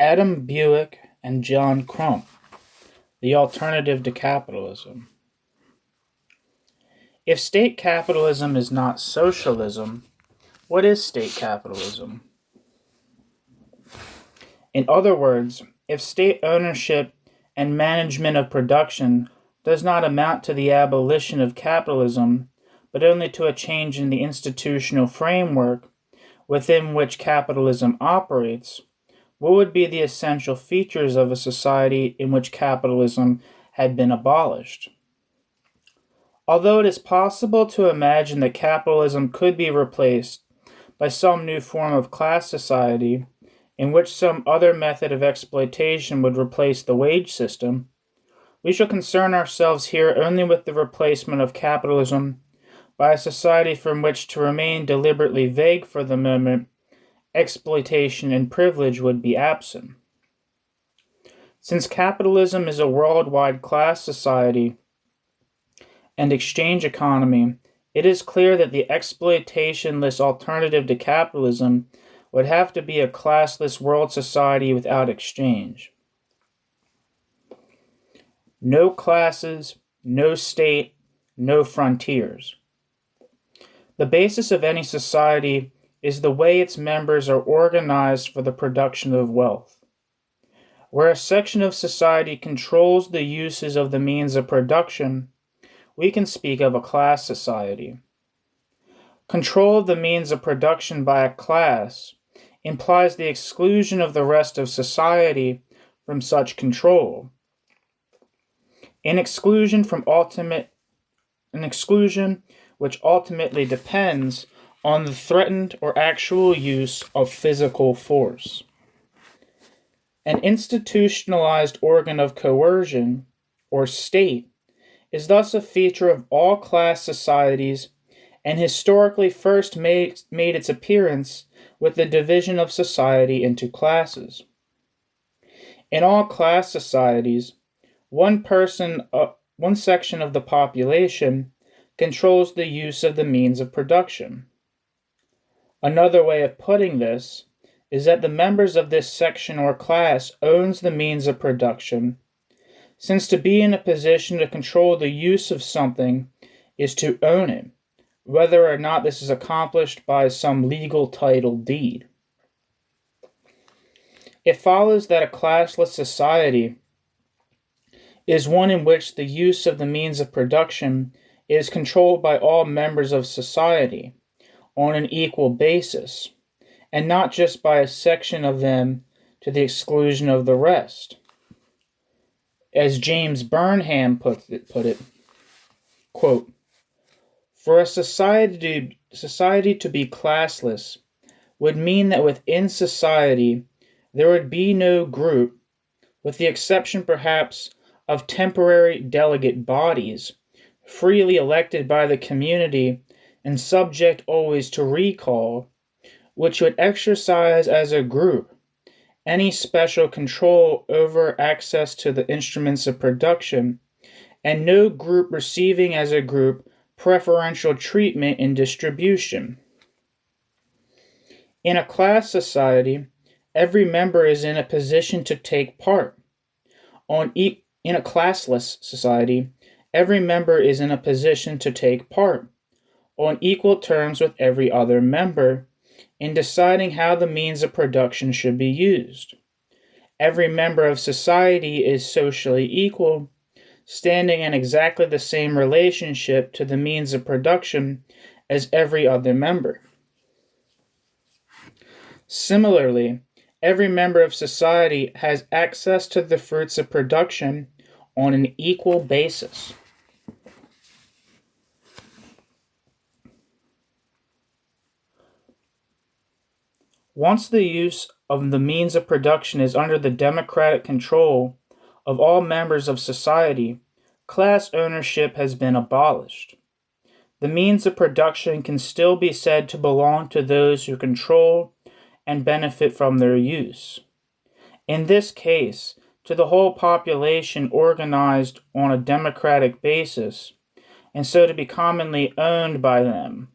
Adam Buick and John Crump, The Alternative to Capitalism. If state capitalism is not socialism, what is state capitalism? In other words, if state ownership and management of production does not amount to the abolition of capitalism, but only to a change in the institutional framework within which capitalism operates, what would be the essential features of a society in which capitalism had been abolished? Although it is possible to imagine that capitalism could be replaced by some new form of class society in which some other method of exploitation would replace the wage system, we shall concern ourselves here only with the replacement of capitalism by a society from which, to remain deliberately vague for the moment, exploitation and privilege would be absent. Since capitalism is a worldwide class society and exchange economy, it is clear that the exploitationless alternative to capitalism would have to be a classless world society without exchange. No classes, no state, no frontiers. The basis of any society is the way its members are organized for the production of wealth. Where a section of society controls the uses of the means of production, we can speak of a class society. Control of the means of production by a class implies the exclusion of the rest of society from such control. An exclusion which ultimately depends on the threatened or actual use of physical force. An institutionalized organ of coercion, or state, is thus a feature of all class societies and historically first made its appearance with the division of society into classes. In all class societies, one section of the population controls the use of the means of production. Another way of putting this is that the members of this section or class owns the means of production, since to be in a position to control the use of something is to own it, whether or not this is accomplished by some legal title deed. It follows that a classless society is one in which the use of the means of production is controlled by all members of society on an equal basis, and not just by a section of them to the exclusion of the rest. As James Burnham put it, quote, "For a society to be classless would mean that within society there would be no group, with the exception perhaps of temporary delegate bodies, freely elected by the community and subject always to recall, which would exercise as a group any special control over access to the instruments of production, and no group receiving as a group preferential treatment in distribution. In a class society, every member is in a position to take part. In a classless society, every member is in a position to take part, on equal terms with every other member, in deciding how the means of production should be used. Every member of society is socially equal, standing in exactly the same relationship to the means of production as every other member. Similarly, every member of society has access to the fruits of production on an equal basis. Once the use of the means of production is under the democratic control of all members of society, class ownership has been abolished. The means of production can still be said to belong to those who control and benefit from their use. In this case, to the whole population organized on a democratic basis, and so to be commonly owned by them.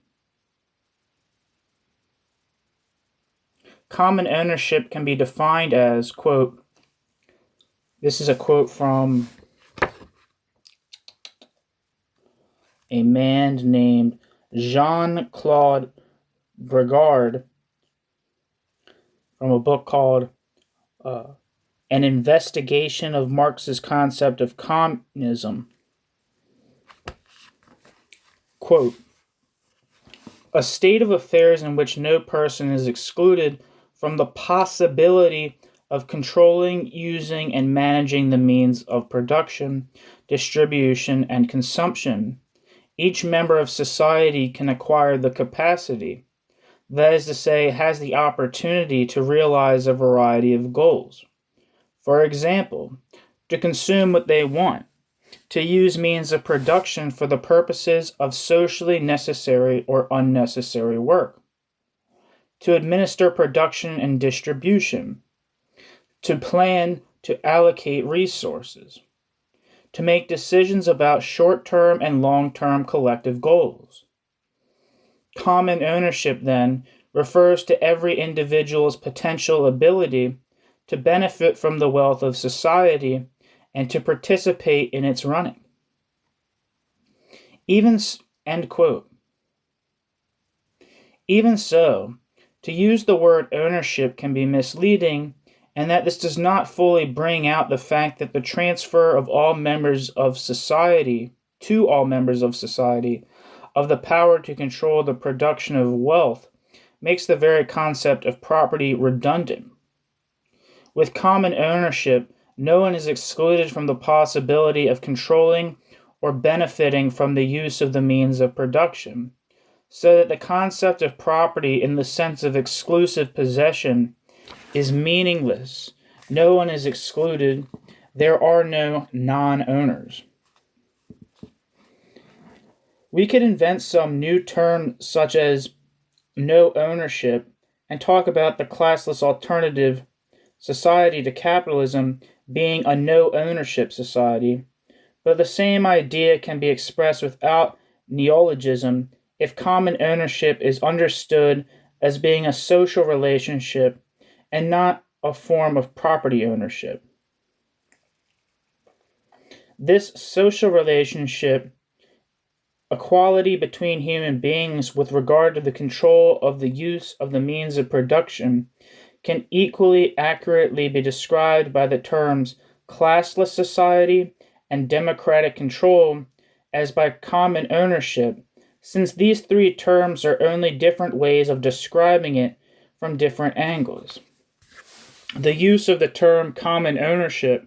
common ownership can be defined as, quote, this is a quote from a man named Jean-Claude Brigard from a book called An Investigation of Marx's Concept of Communism. Quote, a state of affairs in which no person is excluded from the possibility of controlling, using, and managing the means of production, distribution, and consumption. Each member of society can acquire the capacity, that is to say, has the opportunity to realize a variety of goals. For example, to consume what they want, to use means of production for the purposes of socially necessary or unnecessary work, to administer production and distribution, to plan to allocate resources, to make decisions about short-term and long-term collective goals. Common ownership, then, refers to every individual's potential ability to benefit from the wealth of society and to participate in its running. End quote. Even so, to use the word ownership can be misleading, and that this does not fully bring out the fact that the transfer of all members of society to all members of society of the power to control the production of wealth makes the very concept of property redundant. With common ownership, no one is excluded from the possibility of controlling or benefiting from the use of the means of production, so that the concept of property in the sense of exclusive possession is meaningless. No one is excluded. There are no non-owners. We could invent some new term such as no ownership and talk about the classless alternative society to capitalism being a no-ownership society, but the same idea can be expressed without neologism if common ownership is understood as being a social relationship and not a form of property ownership. This social relationship, equality between human beings with regard to the control of the use of the means of production, can equally accurately be described by the terms classless society and democratic control as by common ownership, since these three terms are only different ways of describing it from different angles. The use of the term common ownership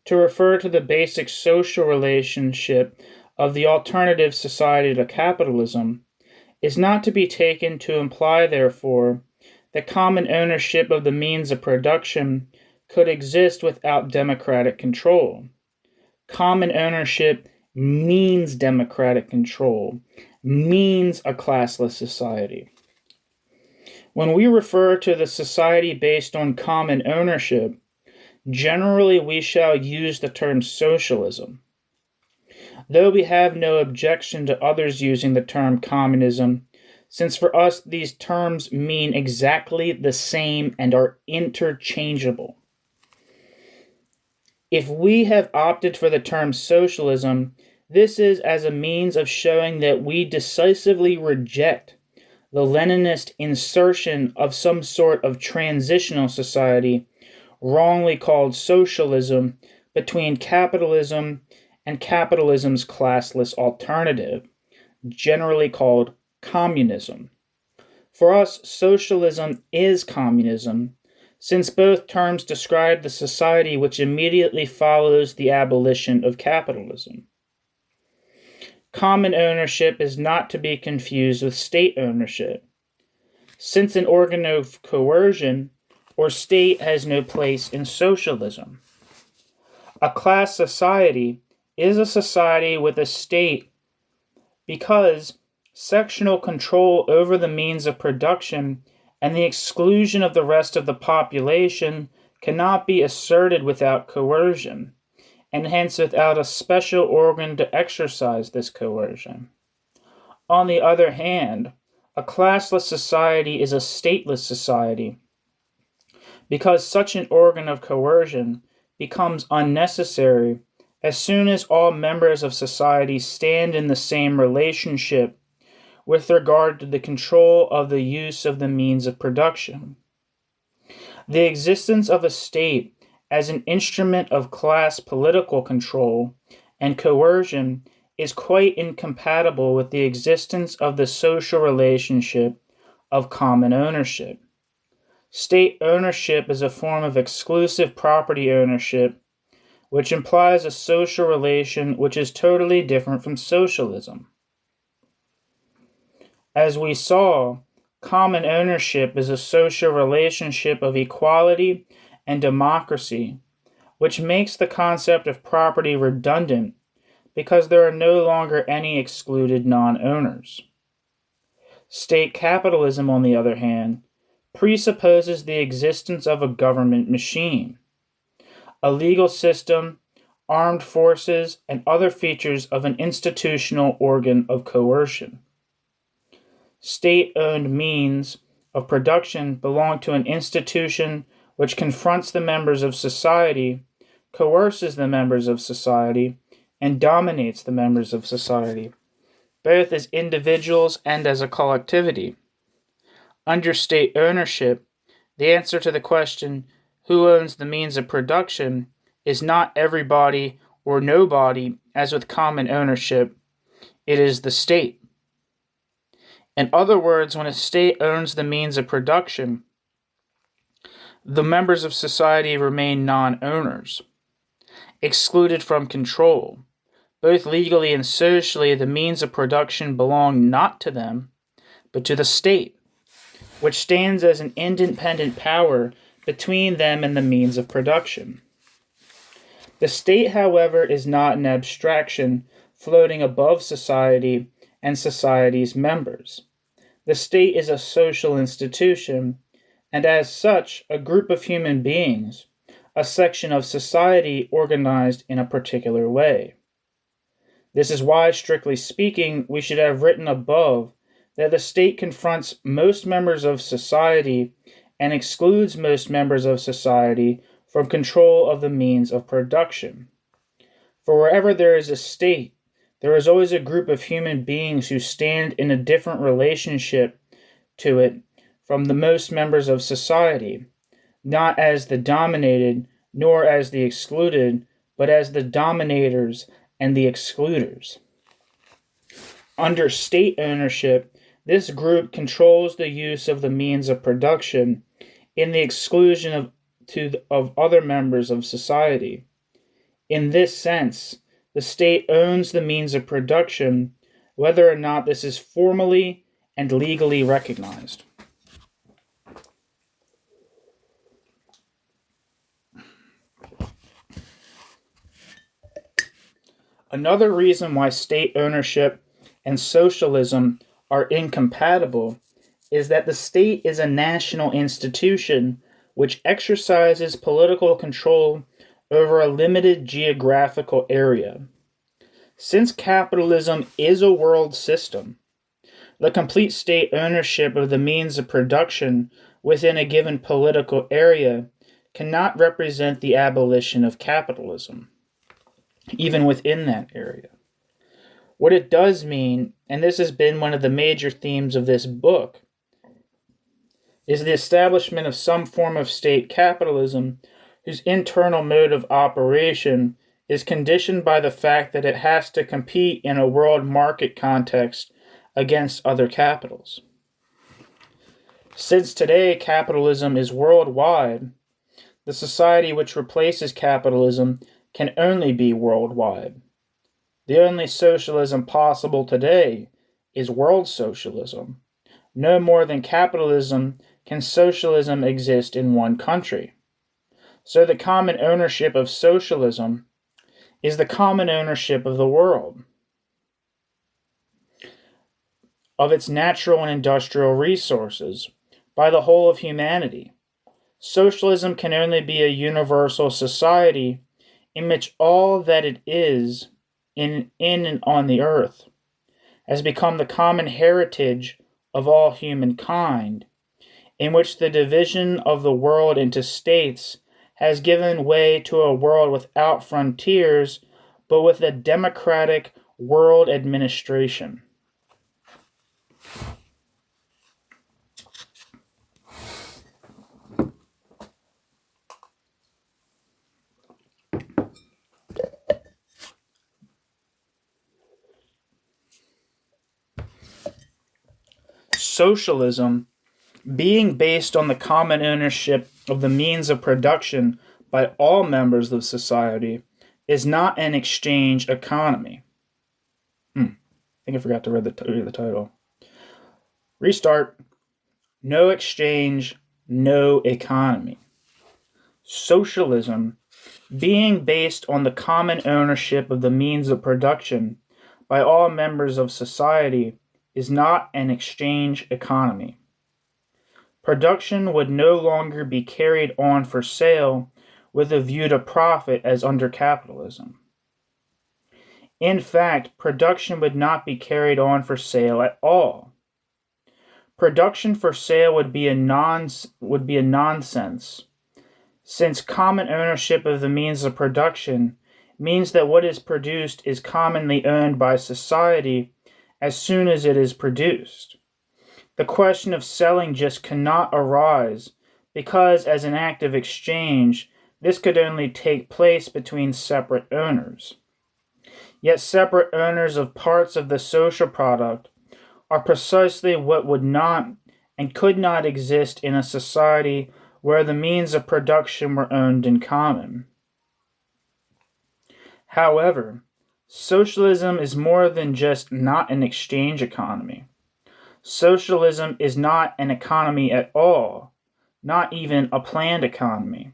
to refer to the basic social relationship of the alternative society to capitalism is not to be taken to imply, therefore, that common ownership of the means of production could exist without democratic control. Common ownership means democratic control, means a classless society. When we refer to the society based on common ownership, generally we shall use the term socialism, though we have no objection to others using the term communism, since for us these terms mean exactly the same and are interchangeable. If we have opted for the term socialism, this is as a means of showing that we decisively reject the Leninist insertion of some sort of transitional society, wrongly called socialism, between capitalism and capitalism's classless alternative, generally called communism. For us, socialism is communism, since both terms describe the society which immediately follows the abolition of capitalism. Common ownership is not to be confused with state ownership, since an organ of coercion or state has no place in socialism. A class society is a society with a state because sectional control over the means of production and the exclusion of the rest of the population cannot be asserted without coercion, and hence without a special organ to exercise this coercion. On the other hand, a classless society is a stateless society, because such an organ of coercion becomes unnecessary as soon as all members of society stand in the same relationship with regard to the control of the use of the means of production. The existence of a state as an instrument of class political control and coercion is quite incompatible with the existence of the social relationship of common ownership. State ownership is a form of exclusive property ownership, which implies a social relation which is totally different from socialism. As we saw, common ownership is a social relationship of equality and democracy, which makes the concept of property redundant because there are no longer any excluded non-owners. State capitalism, on the other hand, presupposes the existence of a government machine, a legal system, armed forces, and other features of an institutional organ of coercion. State-owned means of production belong to an institution which confronts the members of society, coerces the members of society, and dominates the members of society, both as individuals and as a collectivity. Under state ownership, the answer to the question, who owns the means of production, is not everybody or nobody, as with common ownership. It is the state. In other words, when a state owns the means of production, the members of society remain non-owners, excluded from control. Both legally and socially, the means of production belong not to them, but to the state, which stands as an independent power between them and the means of production. The state, however, is not an abstraction floating above society and society's members. The state is a social institution, and as such, a group of human beings, a section of society organized in a particular way. This is why, strictly speaking, we should have written above that the state confronts most members of society and excludes most members of society from control of the means of production. For wherever there is a state, there is always a group of human beings who stand in a different relationship to it from the most members of society, not as the dominated nor as the excluded, but as the dominators and the excluders. Under state ownership, this group controls the use of the means of production in the exclusion of other members of society. In this sense, the state owns the means of production, whether or not this is formally and legally recognized. Another reason why state ownership and socialism are incompatible is that the state is a national institution which exercises political control over a limited geographical area. Since capitalism is a world system, the complete state ownership of the means of production within a given political area cannot represent the abolition of capitalism, even within that area. What it does mean, and this has been one of the major themes of this book, is the establishment of some form of state capitalism whose internal mode of operation is conditioned by the fact that it has to compete in a world market context against other capitals. Since today capitalism is worldwide, the society which replaces capitalism can only be worldwide. The only socialism possible today is world socialism. No more than capitalism can socialism exist in one country. So the common ownership of socialism is the common ownership of the world, of its natural and industrial resources, by the whole of humanity. Socialism can only be a universal society in which all that it is in and on the earth has become the common heritage of all humankind, in which the division of the world into states has given way to a world without frontiers, but with a democratic world administration. Socialism, being based on the common ownership of the means of production by all members of society, is not an exchange economy. I think I forgot to read the title. Restart. No exchange, no economy. Socialism, being based on the common ownership of the means of production by all members of society, is not an exchange economy. Production would no longer be carried on for sale with a view to profit as under capitalism. In fact, production would not be carried on for sale at all. Production for sale would be a nonsense, since common ownership of the means of production means that what is produced is commonly owned by society as soon as it is produced. The question of selling just cannot arise, because as an act of exchange, this could only take place between separate owners. Yet separate owners of parts of the social product are precisely what would not and could not exist in a society where the means of production were owned in common. However, socialism is more than just not an exchange economy. Socialism is not an economy at all, not even a planned economy.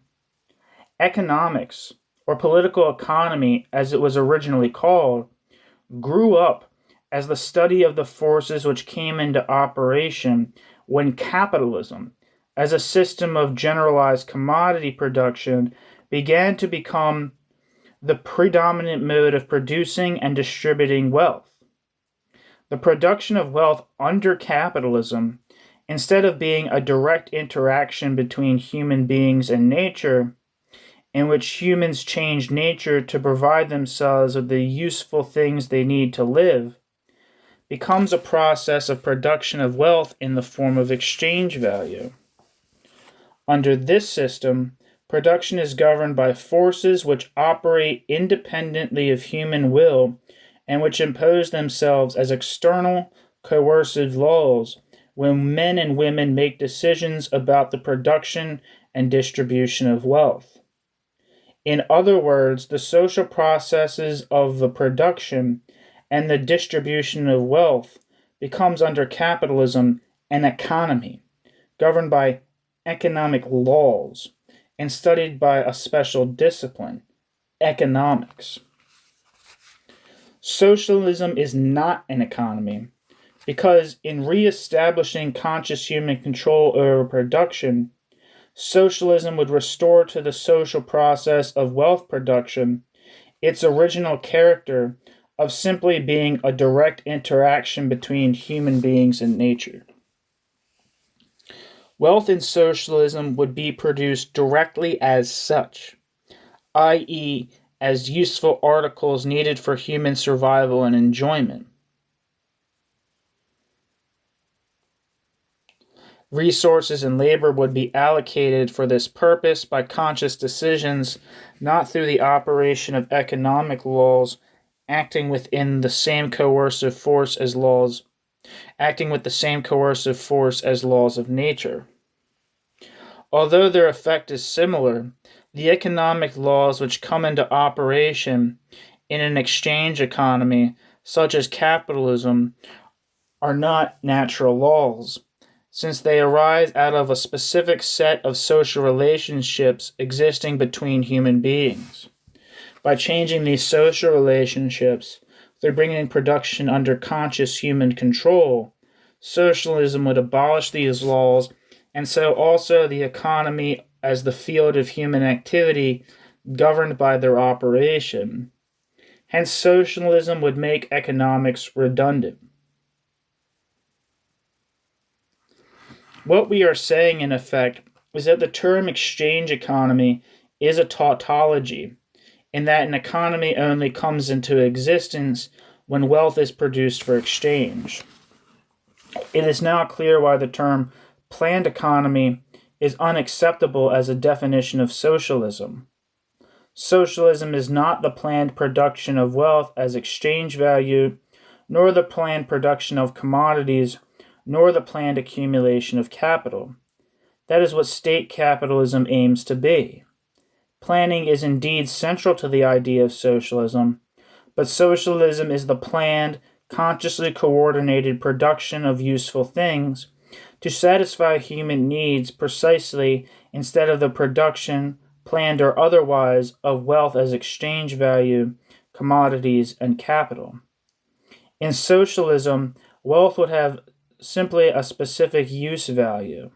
Economics, or political economy as it was originally called, grew up as the study of the forces which came into operation when capitalism, as a system of generalized commodity production, began to become the predominant mode of producing and distributing wealth. The production of wealth under capitalism, instead of being a direct interaction between human beings and nature, in which humans change nature to provide themselves with the useful things they need to live, becomes a process of production of wealth in the form of exchange value. Under this system, production is governed by forces which operate independently of human will and which impose themselves as external, coercive laws when men and women make decisions about the production and distribution of wealth. In other words, the social processes of the production and the distribution of wealth becomes under capitalism an economy, governed by economic laws and studied by a special discipline, economics. Socialism is not an economy because in re-establishing conscious human control over production, socialism would restore to the social process of wealth production its original character of simply being a direct interaction between human beings and nature. Wealth in socialism would be produced directly as such, i.e., as useful articles needed for human survival and enjoyment. Resources and labor would be allocated for this purpose by conscious decisions, not through the operation of economic laws acting with the same coercive force as laws of nature. Although their effect is similar, the economic laws which come into operation in an exchange economy, such as capitalism, are not natural laws, since they arise out of a specific set of social relationships existing between human beings. By changing these social relationships, through bringing production under conscious human control, socialism would abolish these laws, and so also the economy as the field of human activity governed by their operation. Hence, socialism would make economics redundant. What we are saying, in effect, is that the term exchange economy is a tautology, in that an economy only comes into existence when wealth is produced for exchange. It is now clear why the term planned economy is unacceptable as a definition of socialism. Socialism is not the planned production of wealth as exchange value, nor the planned production of commodities, nor the planned accumulation of capital. That is what state capitalism aims to be. Planning is indeed central to the idea of socialism, but socialism is the planned, consciously coordinated production of useful things to satisfy human needs precisely instead of the production, planned or otherwise, of wealth as exchange value, commodities, and capital. In socialism, wealth would have simply a specific use value,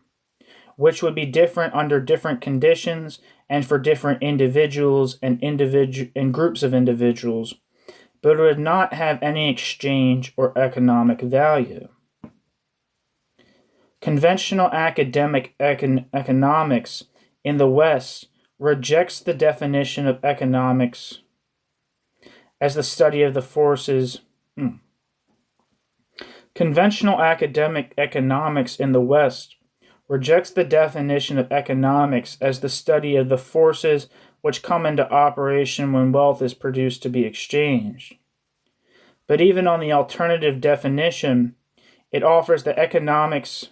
which would be different under different conditions and for different individuals and groups of individuals, but it would not have any exchange or economic value. Conventional academic economics in the West rejects the definition of economics as the study of the forces. Conventional academic economics in the West rejects the definition of economics as the study of the forces which come into operation when wealth is produced to be exchanged. But even on the alternative definition, it offers that economics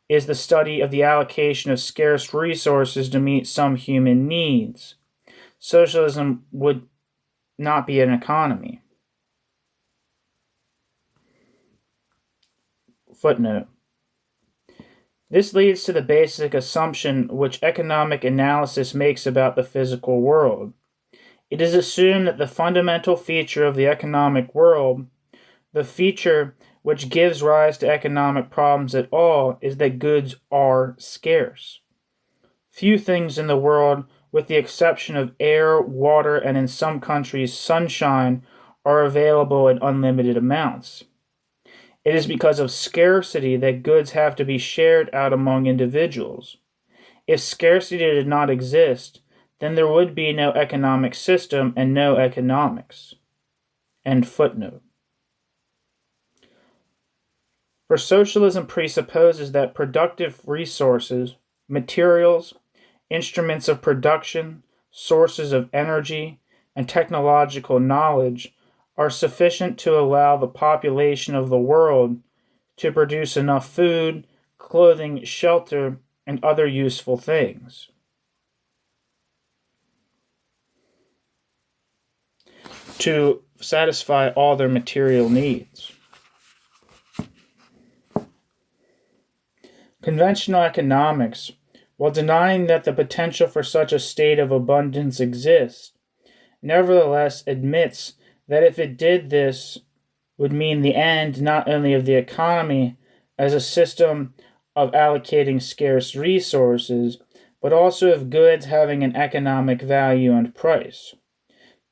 is the study of the allocation of scarce resources to meet some human needs. Socialism would not be an economy. Footnote. This leads to the basic assumption which economic analysis makes about the physical world. It is assumed that the fundamental feature of the economic world, the feature which gives rise to economic problems at all, is that goods are scarce. Few things in the world, with the exception of air, water, and in some countries sunshine, are available in unlimited amounts. It is because of scarcity that goods have to be shared out among individuals. If scarcity did not exist, then there would be no economic system and no economics. End footnote. For socialism presupposes that productive resources, materials, instruments of production, sources of energy, and technological knowledge are sufficient to allow the population of the world to produce enough food, clothing, shelter, and other useful things. To satisfy all their material needs. Conventional economics, while denying that the potential for such a state of abundance exists, nevertheless admits that if it did, this would mean the end not only of the economy as a system of allocating scarce resources, but also of goods having an economic value and price.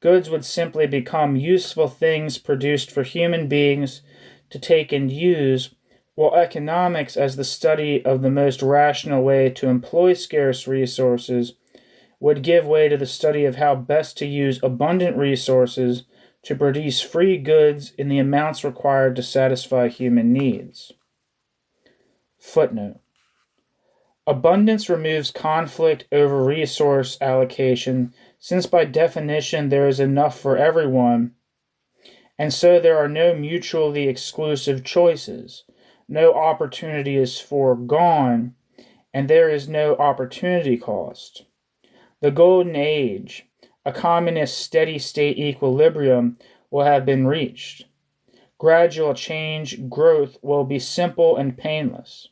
Goods would simply become useful things produced for human beings to take and use, while economics, as the study of the most rational way to employ scarce resources, would give way to the study of how best to use abundant resources to produce free goods in the amounts required to satisfy human needs. Footnote. Abundance removes conflict over resource allocation, since by definition there is enough for everyone, and so there are no mutually exclusive choices, no opportunity is foregone, and there is no opportunity cost. The golden age, a communist steady-state equilibrium, will have been reached. Gradual change, growth, will be simple and painless.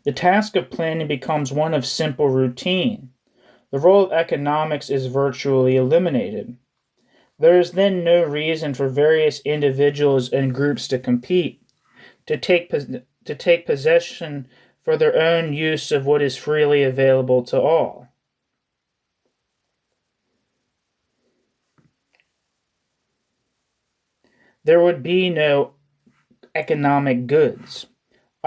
The task of planning becomes one of simple routine. The role of economics is virtually eliminated. There is then no reason for various individuals and groups to compete, to take possession for their own use of what is freely available to all. There would be no economic goods.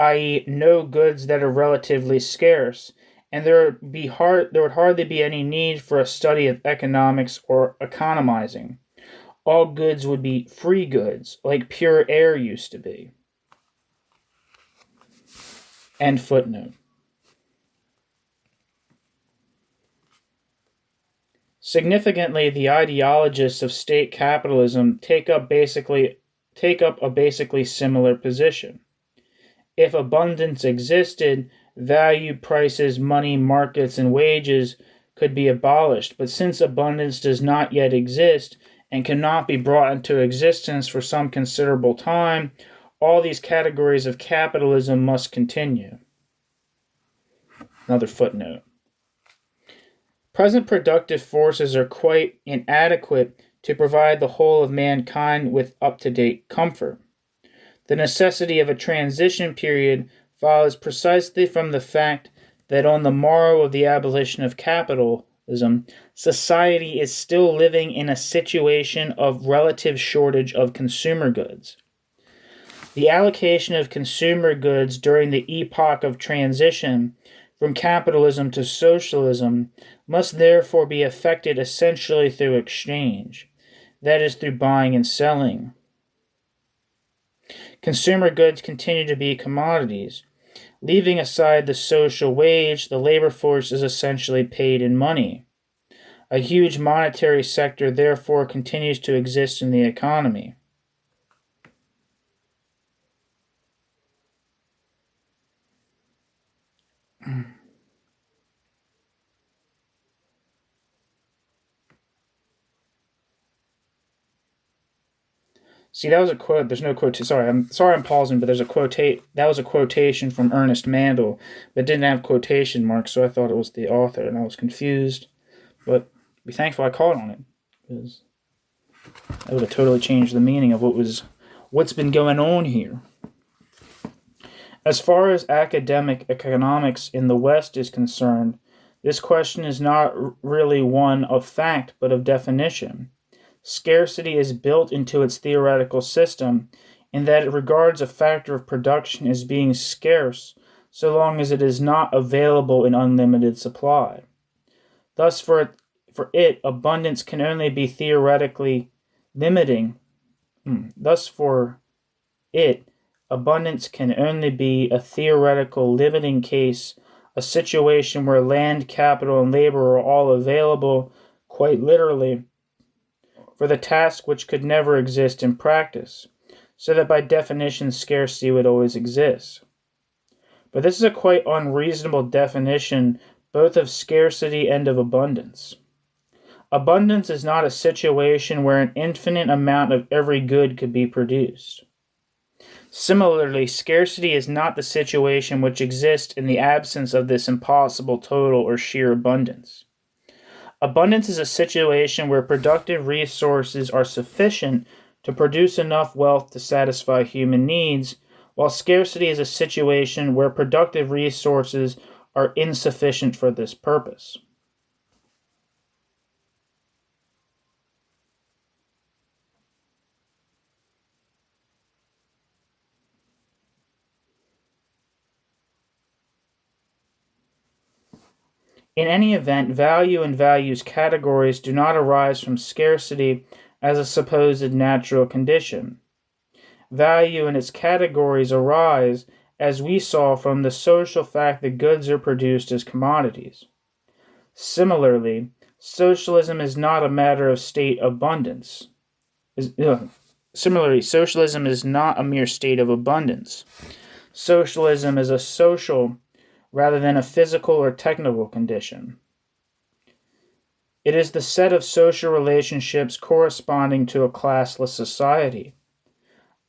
i.e., no goods that are relatively scarce, and there would hardly be any need for a study of economics or economizing. All goods would be free goods, like pure air used to be. End footnote. Significantly, the ideologists of state capitalism take up a basically similar position. If abundance existed, value, prices, money, markets, and wages could be abolished, but since abundance does not yet exist and cannot be brought into existence for some considerable time, all these categories of capitalism must continue. Another footnote. Present productive forces are quite inadequate to provide the whole of mankind with up-to-date comfort. The necessity of a transition period follows precisely from the fact that on the morrow of the abolition of capitalism, society is still living in a situation of relative shortage of consumer goods. The allocation of consumer goods during the epoch of transition from capitalism to socialism must therefore be effected essentially through exchange, that is, through buying and selling. Consumer goods continue to be commodities. Leaving aside the social wage, the labor force is essentially paid in money. A huge monetary sector therefore continues to exist in the economy. See, that was a quote. There's no quote. Sorry, I'm pausing, but there's a quotate. That was a quotation from Ernest Mandel, but didn't have quotation marks, so I thought it was the author, and I was confused. But be thankful I caught on it, because that would have totally changed the meaning of what's been going on here. As far as academic economics in the West is concerned, this question is not really one of fact, but of definition. Scarcity is built into its theoretical system in that it regards a factor of production as being scarce so long as it is not available in unlimited supply. Thus, for it, abundance can only be theoretically limiting. Thus, for it, abundance can only be a theoretical limiting case, a situation where land, capital, and labor are all available, quite literally, for the task which could never exist in practice, so that by definition scarcity would always exist. But this is a quite unreasonable definition both of scarcity and of abundance. Abundance is not a situation where an infinite amount of every good could be produced. Similarly, scarcity is not the situation which exists in the absence of this impossible total or sheer abundance. Abundance is a situation where productive resources are sufficient to produce enough wealth to satisfy human needs, while scarcity is a situation where productive resources are insufficient for this purpose. In any event, value and values categories do not arise from scarcity as a supposed natural condition. Value and its categories arise, as we saw, from the social fact that goods are produced as commodities. Similarly, socialism is not a matter of state abundance. Socialism is not a mere state of abundance. Socialism is a social rather than a physical or technical condition. It is the set of social relationships corresponding to a classless society,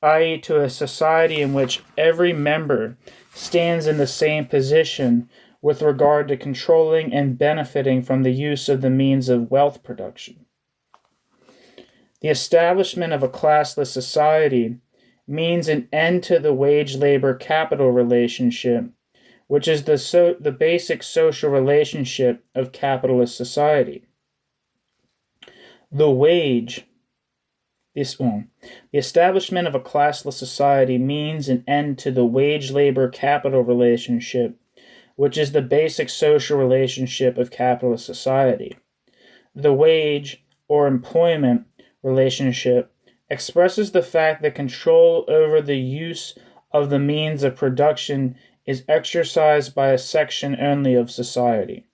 i.e., to a society in which every member stands in the same position with regard to controlling and benefiting from the use of the means of wealth production. The establishment of a classless society means an end to the wage-labor-capital relationship, which is the basic social relationship of capitalist society. The wage The establishment of a classless society means an end to the wage-labor-capital relationship, which is the basic social relationship of capitalist society. The wage or employment relationship expresses the fact that control over the use of the means of production is exercised by a section only of society.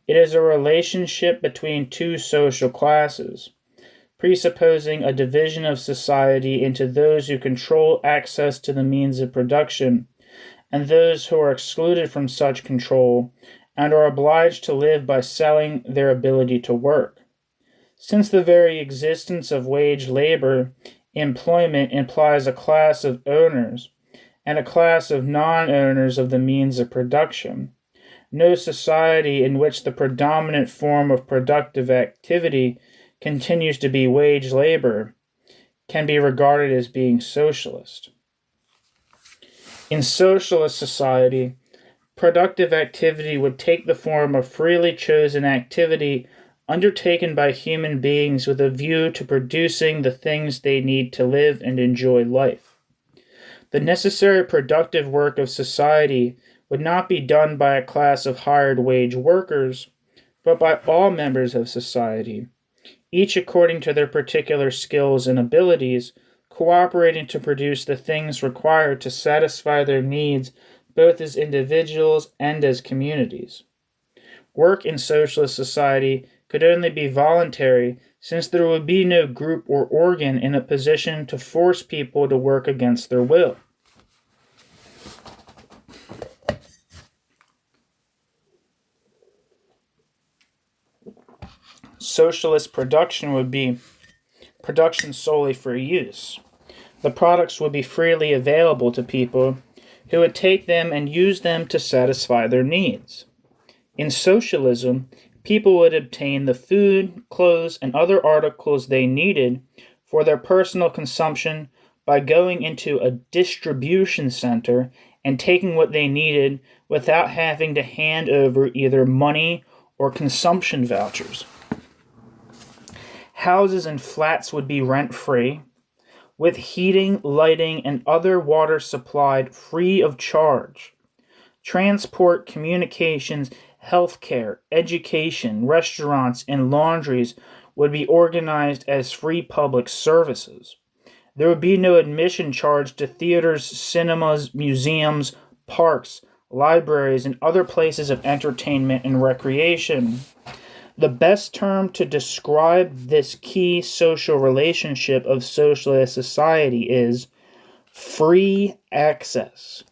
It is a relationship between two social classes, presupposing a division of society into those who control access to the means of production and those who are excluded from such control and are obliged to live by selling their ability to work. Since the very existence of wage labor, employment implies a class of owners and a class of non-owners of the means of production. No society in which the predominant form of productive activity continues to be wage labor can be regarded as being socialist. In socialist society, productive activity would take the form of freely chosen activity undertaken by human beings with a view to producing the things they need to live and enjoy life. The necessary productive work of society would not be done by a class of hired wage workers, but by all members of society, each according to their particular skills and abilities, cooperating to produce the things required to satisfy their needs both as individuals and as communities. Work in socialist society could only be voluntary, since there would be no group or organ in a position to force people to work against their will. Socialist production would be production solely for use. The products would be freely available to people who would take them and use them to satisfy their needs. In socialism, people would obtain the food, clothes, and other articles they needed for their personal consumption by going into a distribution center and taking what they needed without having to hand over either money or consumption vouchers. Houses and flats would be rent-free, with heating, lighting, and other water supplied free of charge. Transport, communications, healthcare, education, restaurants, and laundries would be organized as free public services. There would be no admission charge to theaters, cinemas, museums, parks, libraries, and other places of entertainment and recreation. The best term to describe this key social relationship of socialist society is free access,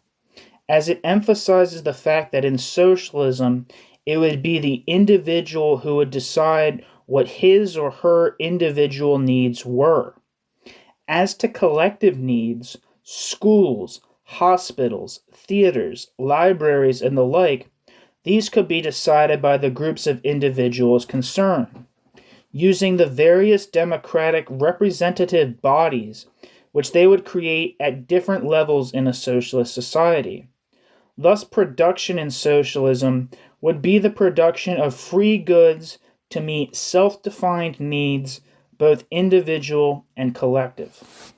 as it emphasizes the fact that in socialism, it would be the individual who would decide what his or her individual needs were. As to collective needs, schools, hospitals, theaters, libraries, and the like, these could be decided by the groups of individuals concerned, using the various democratic representative bodies which they would create at different levels in a socialist society. Thus, production in socialism would be the production of free goods to meet self-defined needs, both individual and collective.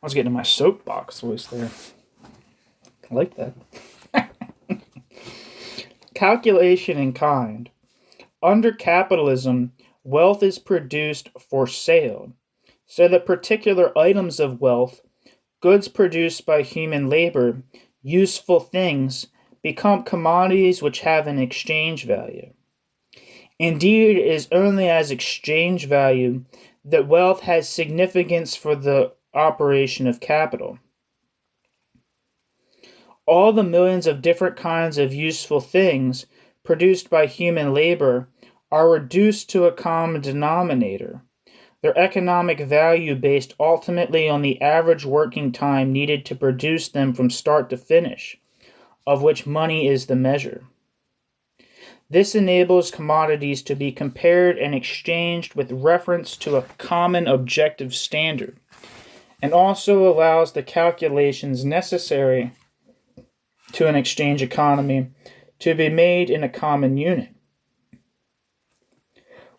I was getting my soapbox voice there. I like that. Calculation in kind. Under capitalism, wealth is produced for sale, so that particular items of wealth, goods produced by human labor, useful things, become commodities which have an exchange value. Indeed, it is only as exchange value that wealth has significance for the operation of capital. All the millions of different kinds of useful things produced by human labor are reduced to a common denominator, their economic value based ultimately on the average working time needed to produce them from start to finish, of which money is the measure. This enables commodities to be compared and exchanged with reference to a common objective standard, and also allows the calculations necessary to an exchange economy to be made in a common unit.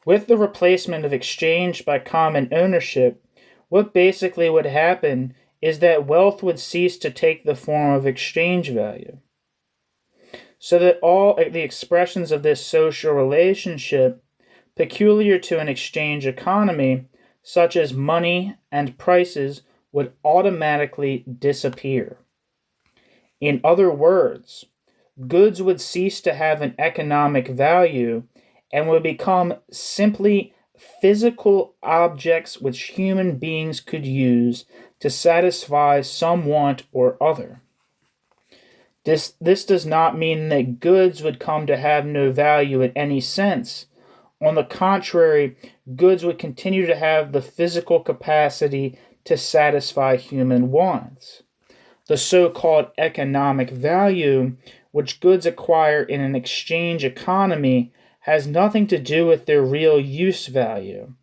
With the replacement of exchange by common ownership, what basically would happen is that wealth would cease to take the form of exchange value, so that all the expressions of this social relationship peculiar to an exchange economy, such as money and prices, would automatically disappear. In other words, goods would cease to have an economic value and would become simply physical objects which human beings could use to satisfy some want or other. This does not mean that goods would come to have no value in any sense. On the contrary, goods would continue to have the physical capacity to satisfy human wants. The so-called economic value, which goods acquire in an exchange economy, has nothing to do with their real use value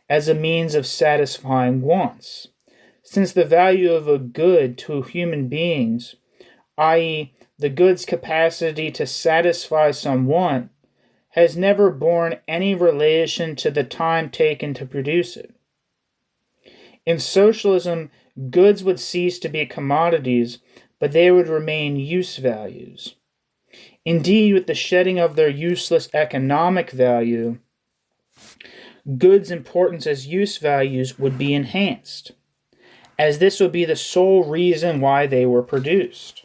as a means of satisfying wants, since the value of a good to human beings, i.e., the good's capacity to satisfy some want, has never borne any relation to the time taken to produce it. In socialism, goods would cease to be commodities, but they would remain use values. Indeed, with the shedding of their useless economic value, goods' importance as use values would be enhanced, as this would be the sole reason why they were produced.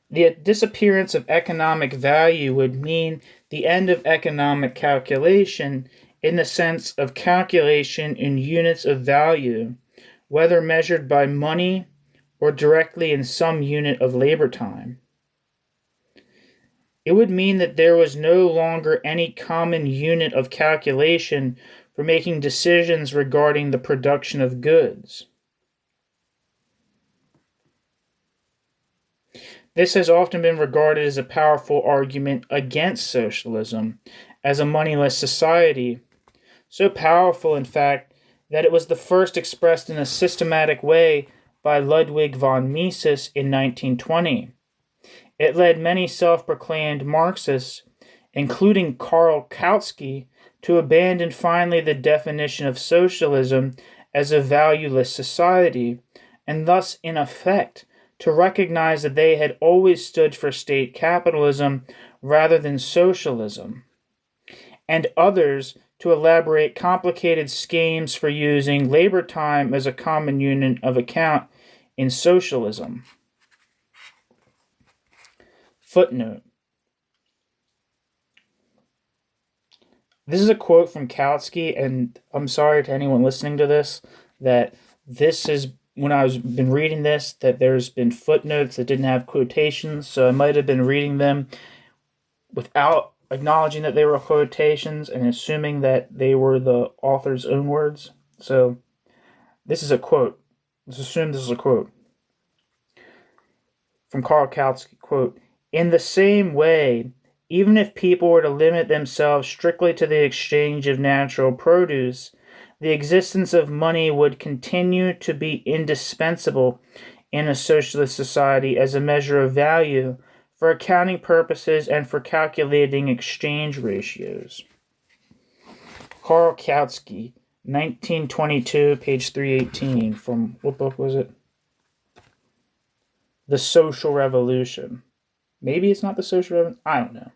The disappearance of economic value would mean the end of economic calculation in the sense of calculation in units of value, whether measured by money or directly in some unit of labor time. It would mean that there was no longer any common unit of calculation for making decisions regarding the production of goods. This has often been regarded as a powerful argument against socialism as a moneyless society, so powerful, in fact, that it was the first expressed in a systematic way by Ludwig von Mises in 1920. It led many self-proclaimed Marxists, including Karl Kautsky, to abandon finally the definition of socialism as a valueless society, and thus, in effect, to recognize that they had always stood for state capitalism rather than socialism, and others to elaborate complicated schemes for using labor time as a common unit of account in socialism. Footnote. This is a quote from Kautsky, and I'm sorry to anyone listening to this, that this is, when I've been reading this, that there's been footnotes that didn't have quotations, so I might have been reading them without acknowledging that they were quotations and assuming that they were the author's own words. So this is a quote. Let's assume this is a quote from Karl Kautsky, quote, "In the same way, even if people were to limit themselves strictly to the exchange of natural produce, the existence of money would continue to be indispensable in a socialist society as a measure of value for accounting purposes and for calculating exchange ratios." Karl Kautsky, 1922, page 318, from, what book was it? The Social Revolution. Maybe it's not the Social Revolution. I don't know.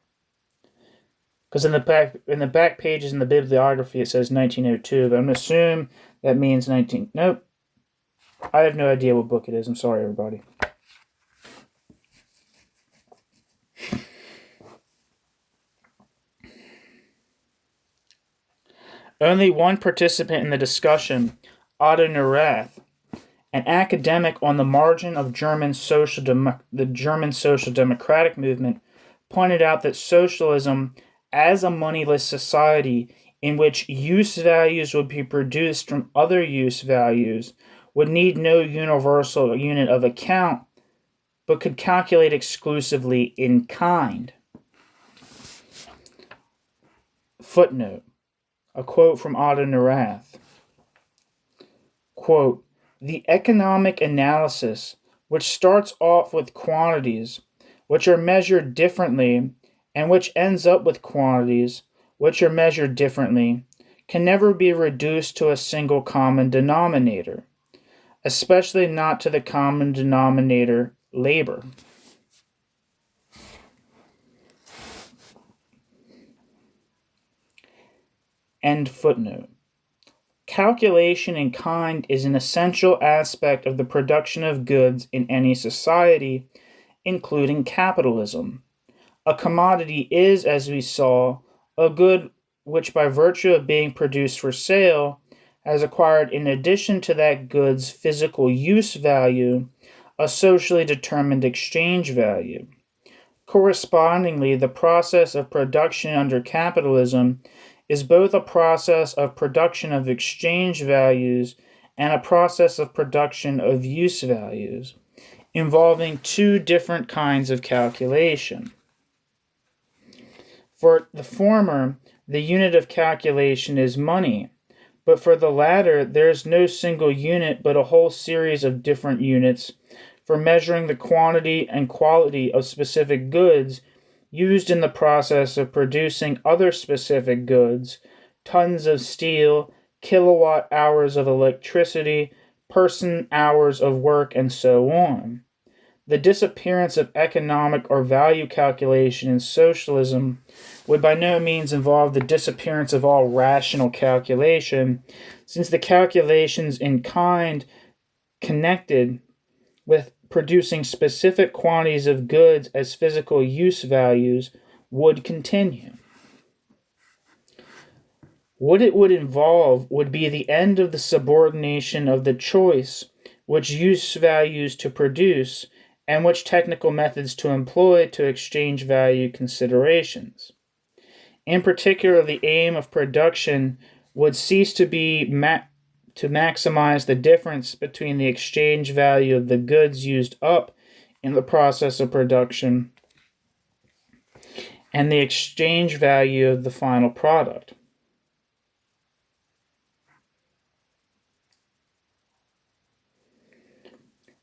Because in the back pages in the bibliography it says 1902, but I'm going to assume that means 19. Nope. I have no idea what book it is. I'm sorry, everybody. Only one participant in the discussion, Otto Neurath, an academic on the margin of the German Social Democratic movement, pointed out that socialism, as a moneyless society in which use values would be produced from other use values, would need no universal unit of account, but could calculate exclusively in kind. Footnote. A quote from Otto Neurath. Quote, "The economic analysis, which starts off with quantities, which are measured differently, and which ends up with quantities, which are measured differently, can never be reduced to a single common denominator, especially not to the common denominator labor." End footnote. Calculation in kind is an essential aspect of the production of goods in any society, including capitalism. A commodity is, as we saw, a good which, by virtue of being produced for sale, has acquired, in addition to that good's physical use value, a socially determined exchange value. Correspondingly, the process of production under capitalism is both a process of production of exchange values and a process of production of use values, involving two different kinds of calculation. For the former, the unit of calculation is money, but for the latter, there is no single unit but a whole series of different units for measuring the quantity and quality of specific goods used in the process of producing other specific goods, tons of steel, kilowatt hours of electricity, person hours of work, and so on. The disappearance of economic or value calculation in socialism would by no means involve the disappearance of all rational calculation, since the calculations in kind connected with producing specific quantities of goods as physical use values would continue. What it would involve would be the end of the subordination of the choice which use values to produce and which technical methods to employ to exchange value considerations. In particular, the aim of production would cease to be to maximize the difference between the exchange value of the goods used up in the process of production and the exchange value of the final product.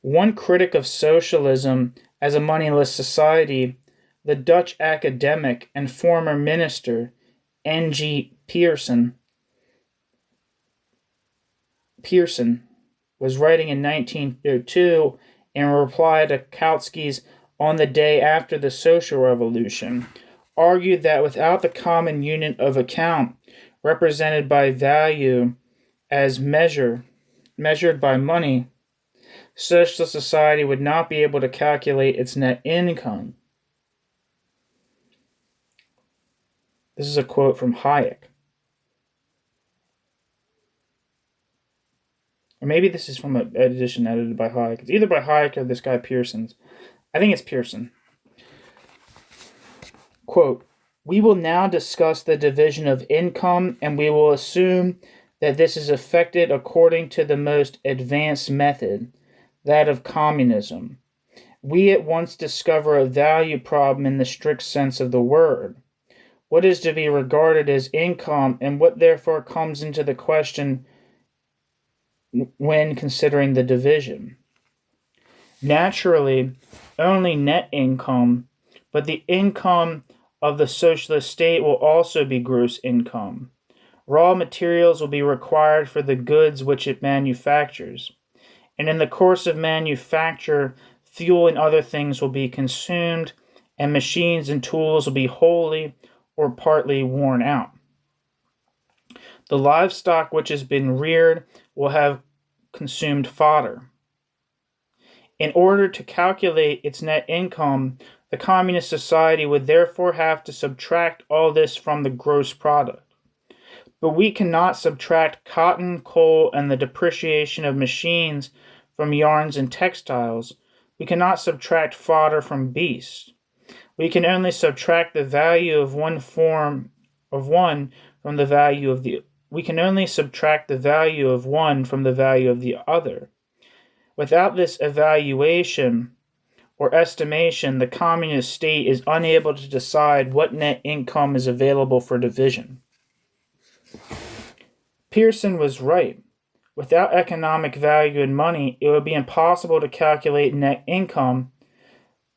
One critic of socialism as a moneyless society, the Dutch academic and former minister N.G. Pearson was writing in 1902 in reply to Kautsky's On the Day After the Social Revolution, argued that without the common unit of account represented by value as measured by money, socialist society would not be able to calculate its net income. This is a quote from Hayek. Or maybe this is from an edition edited by Hayek. It's either by Hayek or this guy Pearson's. I think it's Pearson. Quote, "We will now discuss the division of income, and we will assume that this is effected according to the most advanced method, that of communism. We at once discover a value problem in the strict sense of the word. What is to be regarded as income, and what therefore comes into the question when considering the division? Naturally, only net income, but the income of the socialist state will also be gross income. Raw materials will be required for the goods which it manufactures, and in the course of manufacture, fuel and other things will be consumed, and machines and tools will be wholly or partly worn out. The livestock which has been reared will have consumed fodder. In order to calculate its net income, the communist society would therefore have to subtract all this from the gross product. But we cannot subtract cotton, coal, and the depreciation of machines from yarns and textiles. We cannot subtract fodder from beasts. We can only subtract the value of one from the value of the we can only subtract the value of one from the value of the other. Without this evaluation or estimation, the communist state is unable to decide what net income is available for division." Pearson was right. Without economic value in money, it would be impossible to calculate net income,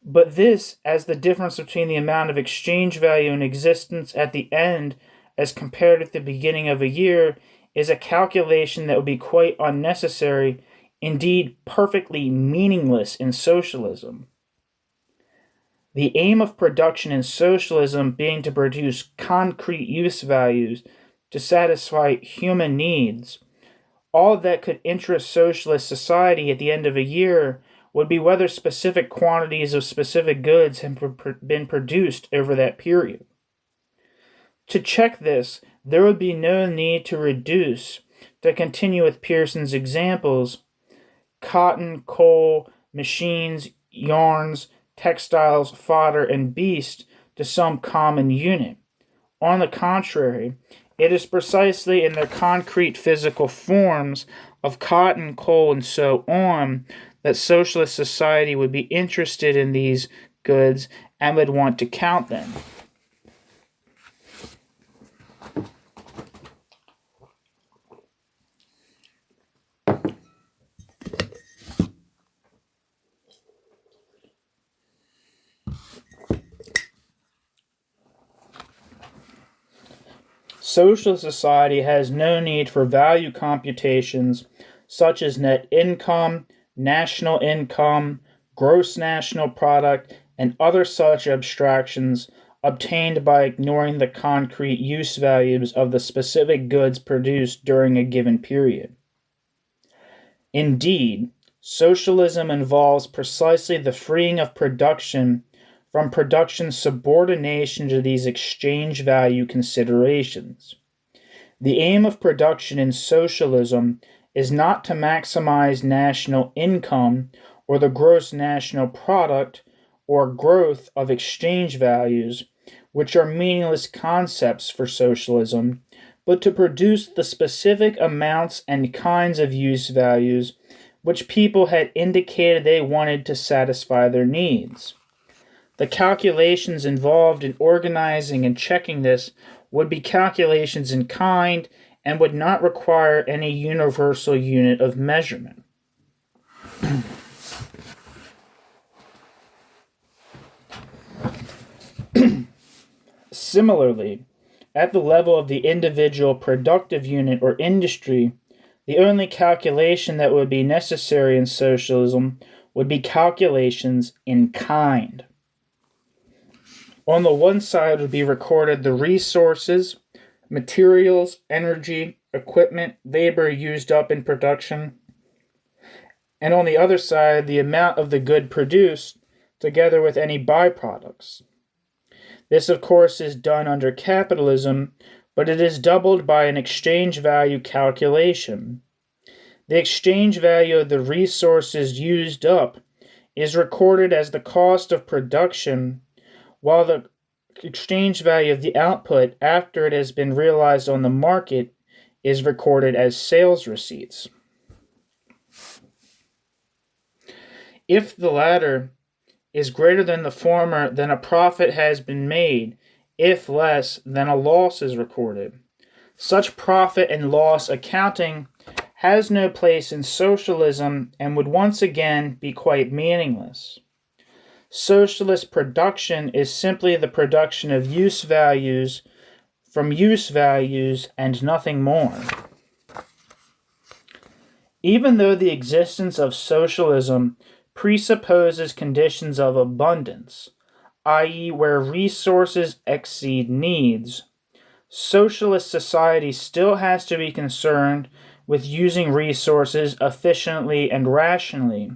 but this, as the difference between the amount of exchange value in existence at the end as compared with the beginning of a year, is a calculation that would be quite unnecessary, indeed perfectly meaningless in socialism. The aim of production in socialism being to produce concrete use values to satisfy human needs, all that could interest socialist society at the end of a year would be whether specific quantities of specific goods have been produced over that period. To check this, there would be no need to reduce, to continue with Pearson's examples, cotton, coal, machines, yarns, textiles, fodder, and beast to some common unit. On the contrary, it is precisely in their concrete physical forms of cotton, coal, and so on that socialist society would be interested in these goods and would want to count them. Socialist society has no need for value computations such as net income, national income, gross national product, and other such abstractions obtained by ignoring the concrete use values of the specific goods produced during a given period. Indeed, socialism involves precisely the freeing of production from production subordination to these exchange value considerations. The aim of production in socialism is not to maximize national income or the gross national product or growth of exchange values, which are meaningless concepts for socialism, but to produce the specific amounts and kinds of use values which people had indicated they wanted to satisfy their needs. The calculations involved in organizing and checking this would be calculations in kind and would not require any universal unit of measurement. Similarly, at the level of the individual productive unit or industry, the only calculation that would be necessary in socialism would be calculations in kind. On the one side would be recorded the resources, materials, energy, equipment, labor used up in production, and on the other side the amount of the good produced, together with any byproducts. This, of course, is done under capitalism, but it is doubled by an exchange value calculation. The exchange value of the resources used up is recorded as the cost of production, while the exchange value of the output after it has been realized on the market is recorded as sales receipts. If the latter is greater than the former, then a profit has been made. If less, then a loss is recorded. Such profit and loss accounting has no place in socialism and would once again be quite meaningless. Socialist production is simply the production of use values from use values and nothing more. Even though the existence of socialism presupposes conditions of abundance, i.e., where resources exceed needs, socialist society still has to be concerned with using resources efficiently and rationally,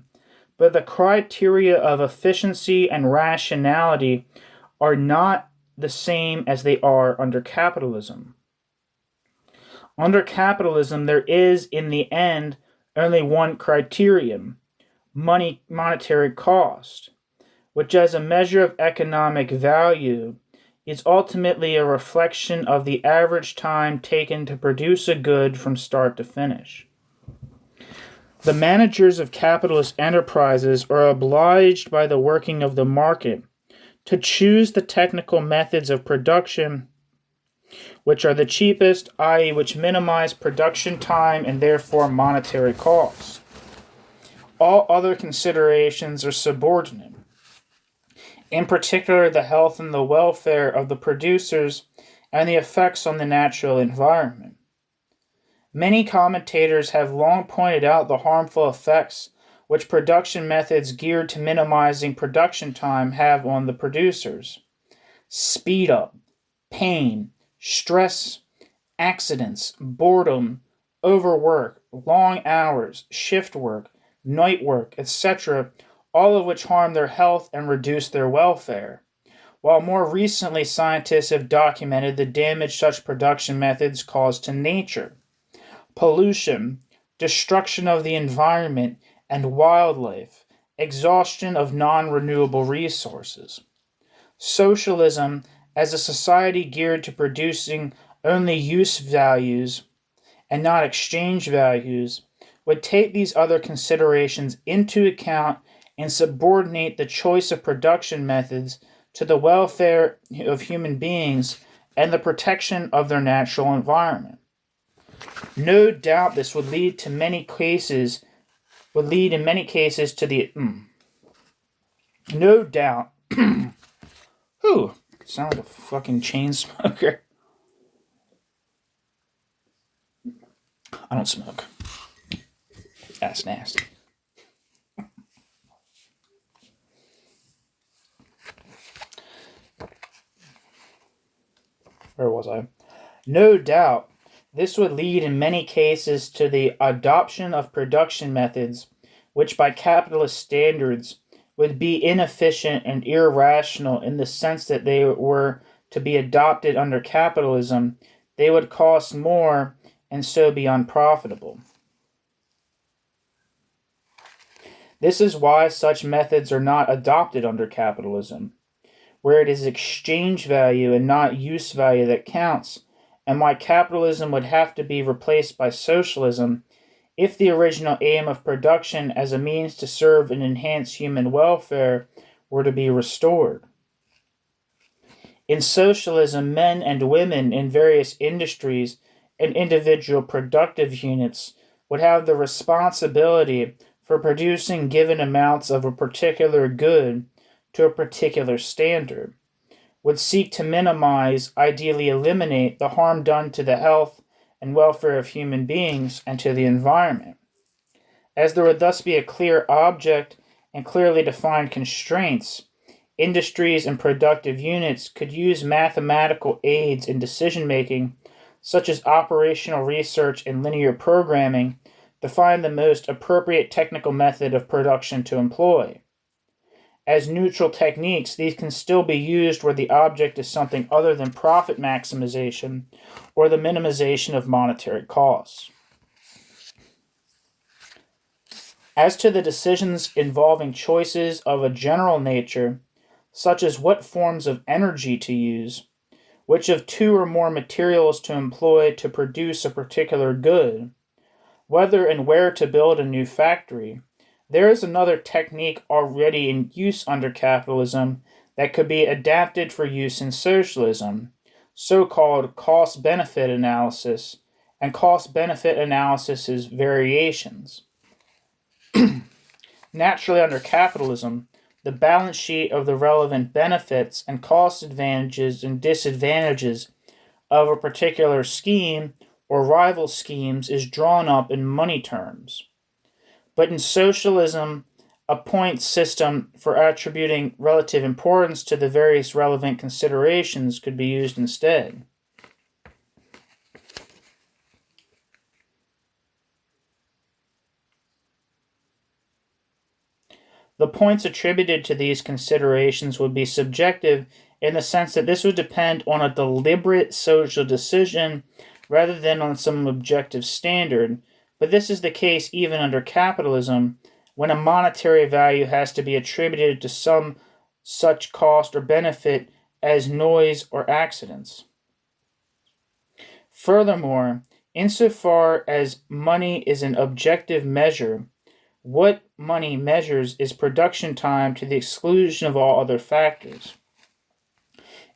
but the criteria of efficiency and rationality are not the same as they are under capitalism. Under capitalism, there is, in the end, only one criterion: monetary cost, which as a measure of economic value is ultimately a reflection of the average time taken to produce a good from start to finish. The managers of capitalist enterprises are obliged by the working of the market to choose the technical methods of production which are the cheapest, i.e., which minimize production time and therefore monetary costs. All other considerations are subordinate. In particular, the health and the welfare of the producers and the effects on the natural environment. Many commentators have long pointed out the harmful effects which production methods geared to minimizing production time have on the producers. Speed up, pain, stress, accidents, boredom, overwork, long hours, shift work, night work, etc., all of which harm their health and reduce their welfare. While more recently scientists have documented the damage such production methods cause to nature. Pollution, destruction of the environment and wildlife, exhaustion of non-renewable resources. Socialism, as a society geared to producing only use values and not exchange values, would take these other considerations into account and subordinate the choice of production methods to the welfare of human beings and the protection of their natural environment. No doubt this would lead in many cases to the no doubt whew, sound like a fucking chain smoker. I don't smoke. That's nasty. Where was I? No doubt this would lead in many cases to the adoption of production methods which by capitalist standards would be inefficient and irrational in the sense that they were to be adopted under capitalism, they would cost more and so be unprofitable. This is why such methods are not adopted under capitalism, where it is exchange value and not use value that counts, and why capitalism would have to be replaced by socialism if the original aim of production as a means to serve and enhance human welfare were to be restored. In socialism, men and women in various industries and individual productive units would have the responsibility for producing given amounts of a particular good to a particular standard, would seek to minimize, ideally eliminate, the harm done to the health and welfare of human beings and to the environment. As there would thus be a clear object and clearly defined constraints, industries and productive units could use mathematical aids in decision-making, such as operational research and linear programming, to find the most appropriate technical method of production to employ. As neutral techniques, these can still be used where the object is something other than profit maximization or the minimization of monetary costs. As to the decisions involving choices of a general nature, such as what forms of energy to use, which of two or more materials to employ to produce a particular good, whether and where to build a new factory, there is another technique already in use under capitalism that could be adapted for use in socialism, so-called cost-benefit analysis, and cost-benefit analysis's variations. Naturally, under capitalism, the balance sheet of the relevant benefits and cost advantages and disadvantages of a particular scheme or rival schemes is drawn up in money terms. But in socialism, a point system for attributing relative importance to the various relevant considerations could be used instead. The points attributed to these considerations would be subjective in the sense that this would depend on a deliberate social decision rather than on some objective standard, but this is the case even under capitalism, when a monetary value has to be attributed to some such cost or benefit as noise or accidents. Furthermore, insofar as money is an objective measure, what money measures is production time to the exclusion of all other factors.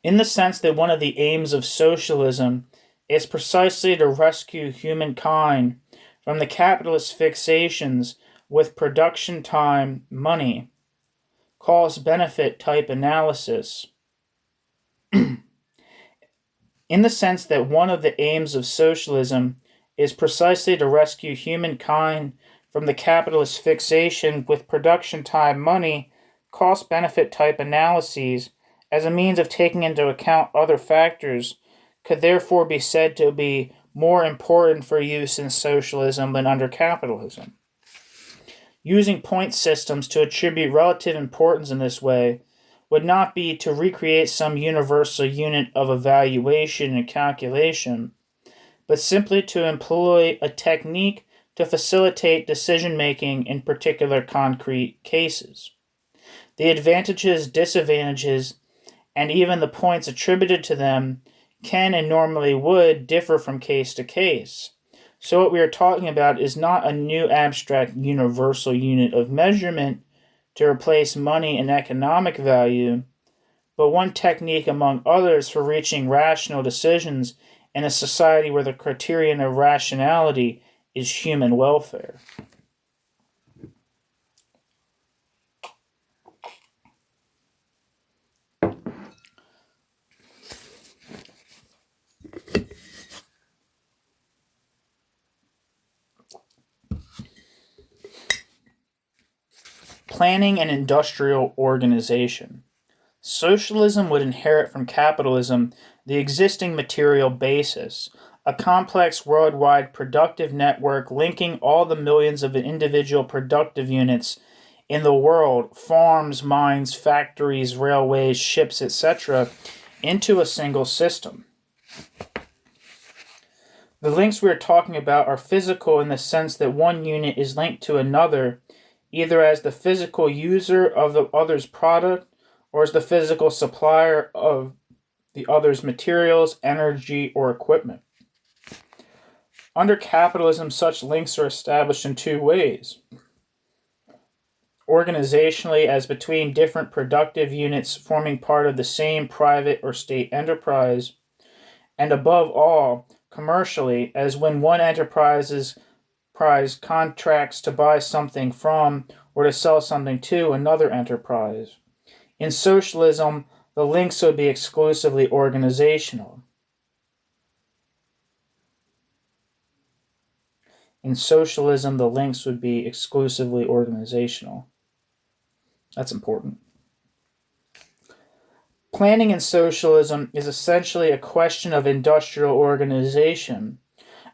in the sense that one of the aims of socialism is precisely to rescue humankind from the capitalist fixations with production time, money, cost-benefit type analysis. In the sense that one of the aims of socialism is precisely to rescue humankind from the capitalist fixation with production time, money, cost-benefit type analyses as a means of taking into account other factors, could therefore be said to be more important for use in socialism than under capitalism. Using point systems to attribute relative importance in this way would not be to recreate some universal unit of evaluation and calculation, but simply to employ a technique to facilitate decision-making in particular concrete cases. The advantages, disadvantages, and even the points attributed to them can and normally would differ from case to case. So what we are talking about is not a new abstract universal unit of measurement to replace money and economic value, but one technique among others for reaching rational decisions in a society where the criterion of rationality is human welfare. Planning and industrial organization. Socialism would inherit from capitalism the existing material basis, a complex worldwide productive network linking all the millions of individual productive units in the world, farms, mines, factories, railways, ships, etc., into a single system. The links we are talking about are physical in the sense that one unit is linked to another, either as the physical user of the other's product or as the physical supplier of the other's materials, energy, or equipment. Under capitalism, such links are established in two ways. Organizationally, as between different productive units forming part of the same private or state enterprise, and above all, commercially, as when one enterprise contracts to buy something from or to sell something to another enterprise. In socialism, the links would be exclusively organizational. In socialism, the links would be exclusively organizational. That's important. Planning in socialism is essentially a question of industrial organization,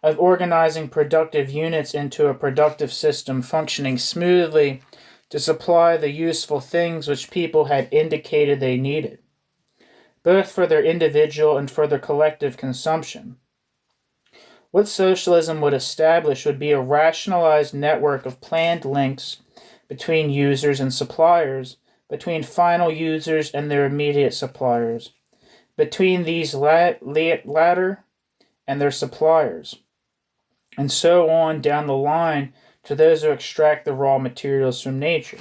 of organizing productive units into a productive system functioning smoothly to supply the useful things which people had indicated they needed, both for their individual and for their collective consumption. What socialism would establish would be a rationalized network of planned links between users and suppliers, between final users and their immediate suppliers, between these latter and their suppliers, and so on down the line to those who extract the raw materials from nature.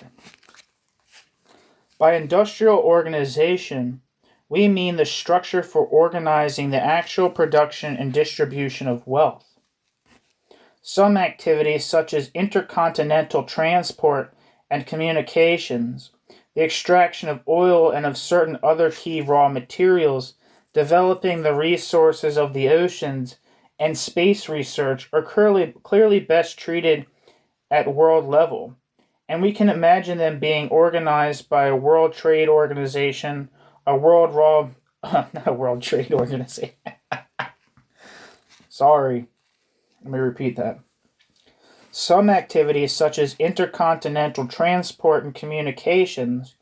By industrial organization, we mean the structure for organizing the actual production and distribution of wealth. Some activities, such as intercontinental transport and communications, the extraction of oil and of certain other key raw materials, developing the resources of the oceans, and space research are clearly best treated at world level, and we can imagine them being organized by a World Trade Organization, not a World Trade Organization. Sorry, let me repeat that. Some activities, such as intercontinental transport and communications,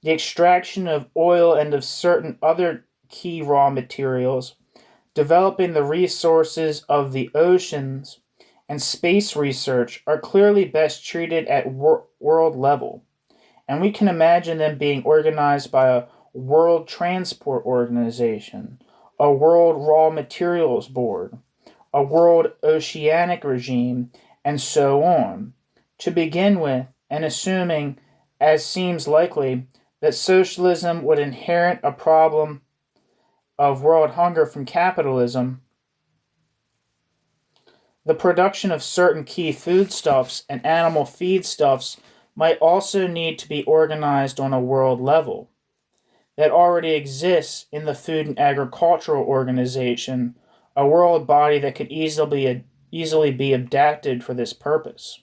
the extraction of oil and of certain other key raw materials, developing the resources of the oceans, and space research are clearly best treated at world level, and we can imagine them being organized by a World Transport Organization, a World Raw Materials Board, a World Oceanic Regime, and so on, to begin with, and assuming, as seems likely, that socialism would inherit a problem of world hunger from capitalism, the production of certain key foodstuffs and animal feedstuffs might also need to be organized on a world level that already exists in the Food and Agricultural Organization, a world body that could easily be adapted for this purpose.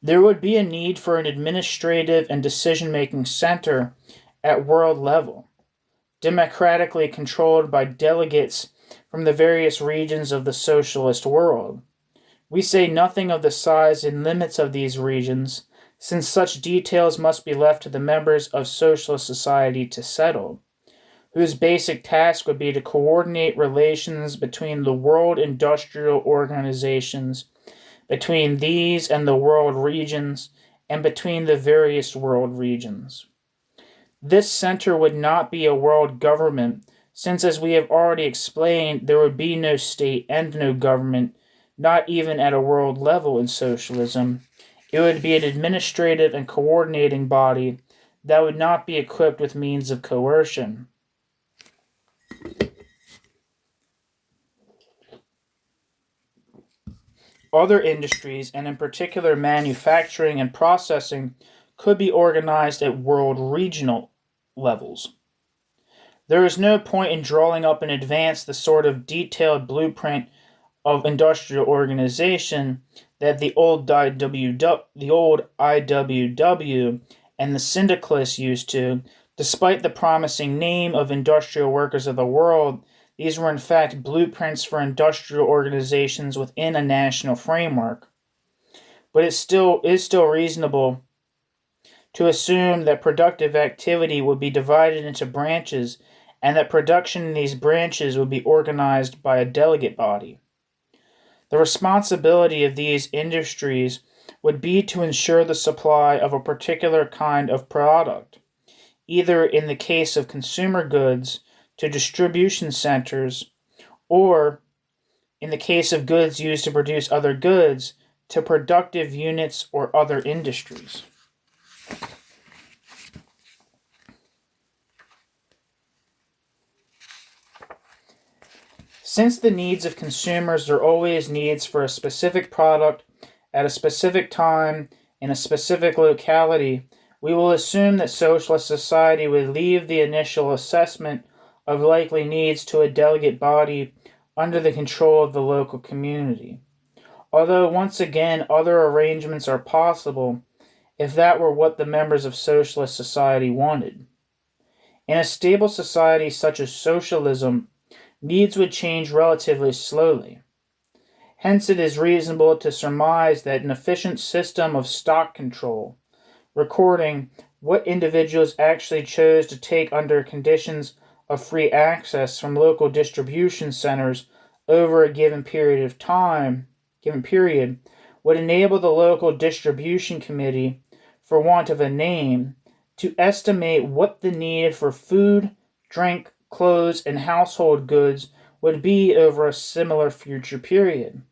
There would be a need for an administrative and decision-making center at world level, democratically controlled by delegates from the various regions of the socialist world. We say nothing of the size and limits of these regions, since such details must be left to the members of Socialist Society to settle, whose basic task would be to coordinate relations between the world industrial organizations, between these and the world regions, and between the various world regions. This center would not be a world government, since, as we have already explained, there would be no state and no government, not even at a world level in socialism. It would be an administrative and coordinating body that would not be equipped with means of coercion. Other industries, and in particular manufacturing and processing, could be organized at world regional levels. There is no point in drawing up in advance the sort of detailed blueprint of industrial organization that the old IWW and the syndicalists used to. Despite the promising name of Industrial Workers of the World, these were in fact blueprints for industrial organizations within a national framework. But it is still reasonable to assume that productive activity would be divided into branches and that production in these branches would be organized by a delegate body. The responsibility of these industries would be to ensure the supply of a particular kind of product, either in the case of consumer goods to distribution centers, or in the case of goods used to produce other goods to productive units or other industries. Since the needs of consumers are always needs for a specific product at a specific time in a specific locality, we will assume that socialist society would leave the initial assessment of likely needs to a delegate body under the control of the local community. Although, once again, other arrangements are possible if that were what the members of socialist society wanted. In a stable society such as socialism, needs would change relatively slowly. Hence, it is reasonable to surmise that an efficient system of stock control, recording what individuals actually chose to take under conditions of free access from local distribution centers over a given period, would enable the local distribution committee, for want of a name, to estimate what the need for food, drink, clothes, and household goods would be over a similar future period.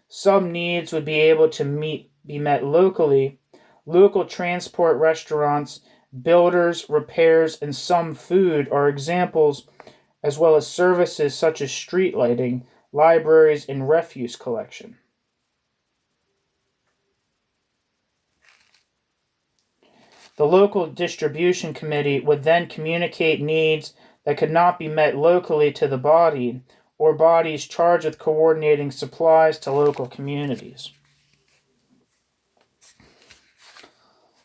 Some needs would be able to be met locally. Local transport, restaurants, builders, repairs, and some food are examples, as well as services such as street lighting, libraries, and refuse collection. The local distribution committee would then communicate needs that could not be met locally to the body or bodies charged with coordinating supplies to local communities.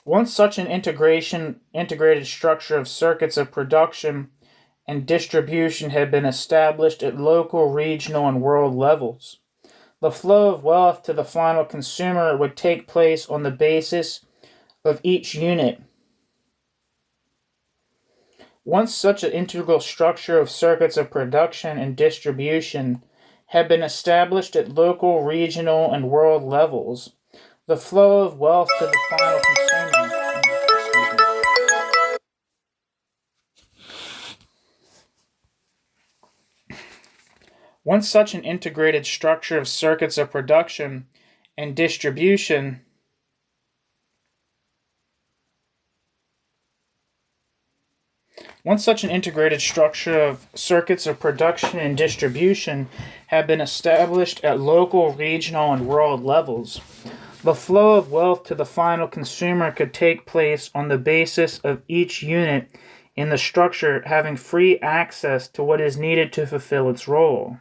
Once such an integrated structure of circuits of production and distribution had been established at local, regional, and world levels, the flow of wealth to the final consumer would take place on the basis of each unit. Once such an integral structure of circuits of production and distribution had been established at local, regional, and world levels, the flow of wealth to the final consumer. Once such an integrated structure of circuits of production and distribution Once such an integrated structure of circuits of production and distribution had been established at local, regional, and world levels, the flow of wealth to the final consumer could take place on the basis of each unit in the structure having free access to what is needed to fulfill its role.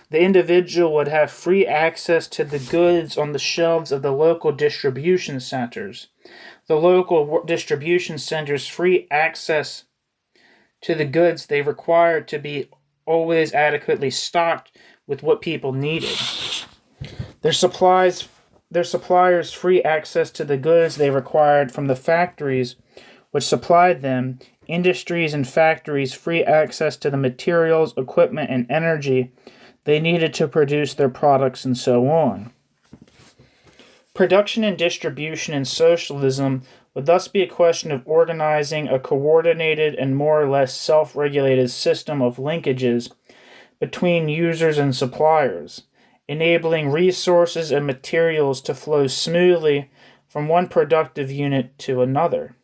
The individual would have free access to the goods on the shelves of the local distribution centers. The local distribution centers free access to the goods they required to be always adequately stocked with what people needed. Their suppliers free access to the goods they required from the factories which supplied them. Industries and factories free access to the materials, equipment, and energy they needed to produce their products, and so on. Production and distribution in socialism would thus be a question of organizing a coordinated and more or less self-regulated system of linkages between users and suppliers, enabling resources and materials to flow smoothly from one productive unit to another,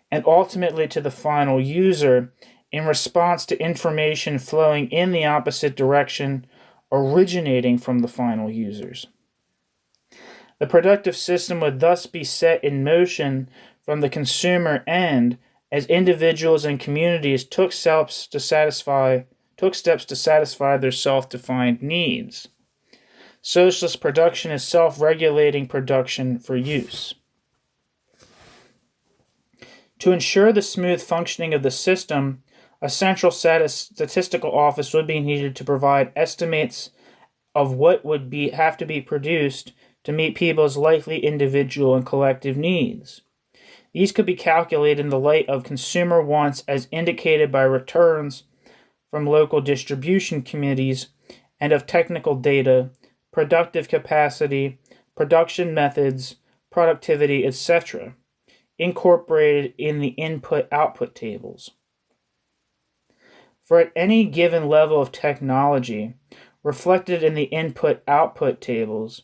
and ultimately to the final user in response to information flowing in the opposite direction originating from the final users. The productive system would thus be set in motion from the consumer end as individuals and communities took steps to satisfy their self-defined needs. Socialist production is self-regulating production for use. To ensure the smooth functioning of the system, a central statistical office would be needed to provide estimates of what would have to be produced to meet people's likely individual and collective needs. These could be calculated in the light of consumer wants as indicated by returns from local distribution committees and of technical data, productive capacity, production methods, productivity, etc., incorporated in the input-output tables. For at any given level of technology, reflected in the input-output tables,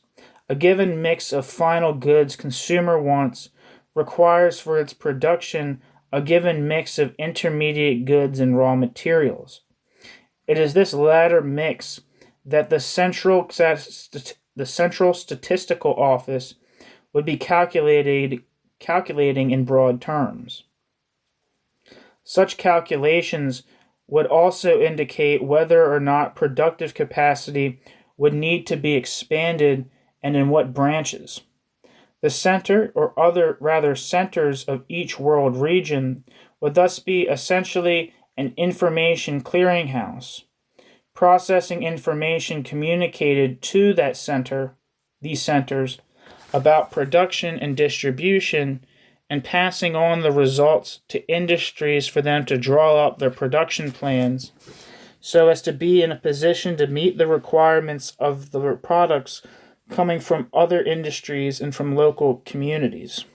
a given mix of final goods consumer wants requires for its production a given mix of intermediate goods and raw materials. It is this latter mix that the central statistical office would be calculating in broad terms. Such calculations would also indicate whether or not productive capacity would need to be expanded and in what branches. The center, or rather centers of each world region, would thus be essentially an information clearinghouse, processing information communicated to that center, these centers, about production and distribution, and passing on the results to industries for them to draw up their production plans so as to be in a position to meet the requirements of the products coming from other industries and from local communities.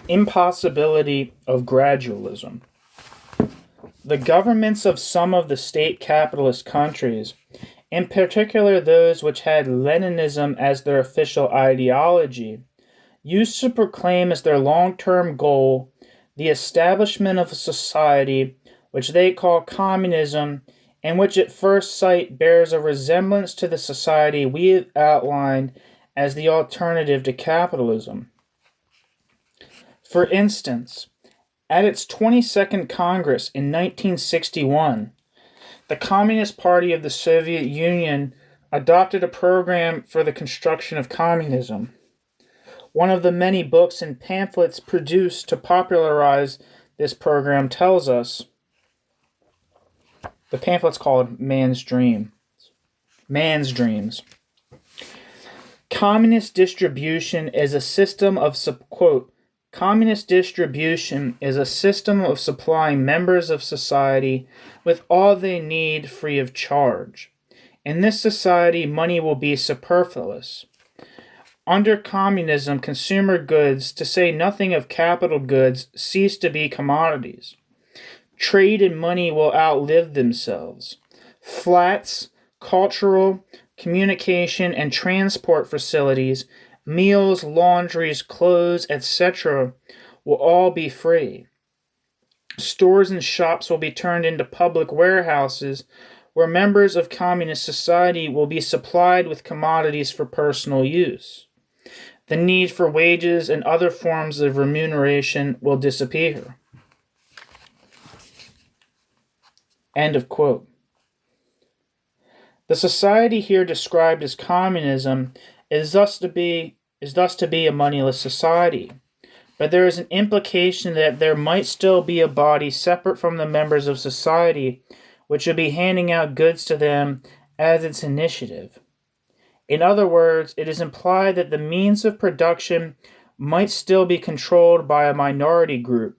Impossibility of Gradualism. The governments of some of the state capitalist countries, in particular those which had Leninism as their official ideology, used to proclaim as their long-term goal the establishment of a society which they call communism, and which at first sight bears a resemblance to the society we have outlined as the alternative to capitalism. For instance, at its 22nd Congress in 1961, the Communist Party of the Soviet Union adopted a program for the construction of communism. One of the many books and pamphlets produced to popularize this program tells us, the pamphlet's called Man's Dreams. Communist distribution is a system of, quote, Communist distribution is a system of supplying members of society with all they need free of charge. In this society, money will be superfluous. Under communism, consumer goods, to say nothing of capital goods, cease to be commodities. Trade and money will outlive themselves. Flats, cultural, communication, and transport facilities, meals, laundries, clothes, etc. will all be free. Stores and shops will be turned into public warehouses where members of communist society will be supplied with commodities for personal use. The need for wages and other forms of remuneration will disappear. End of quote. The society here described as communism is thus to be a moneyless society. But there is an implication that there might still be a body separate from the members of society which would be handing out goods to them as its initiative. In other words, it is implied that the means of production might still be controlled by a minority group,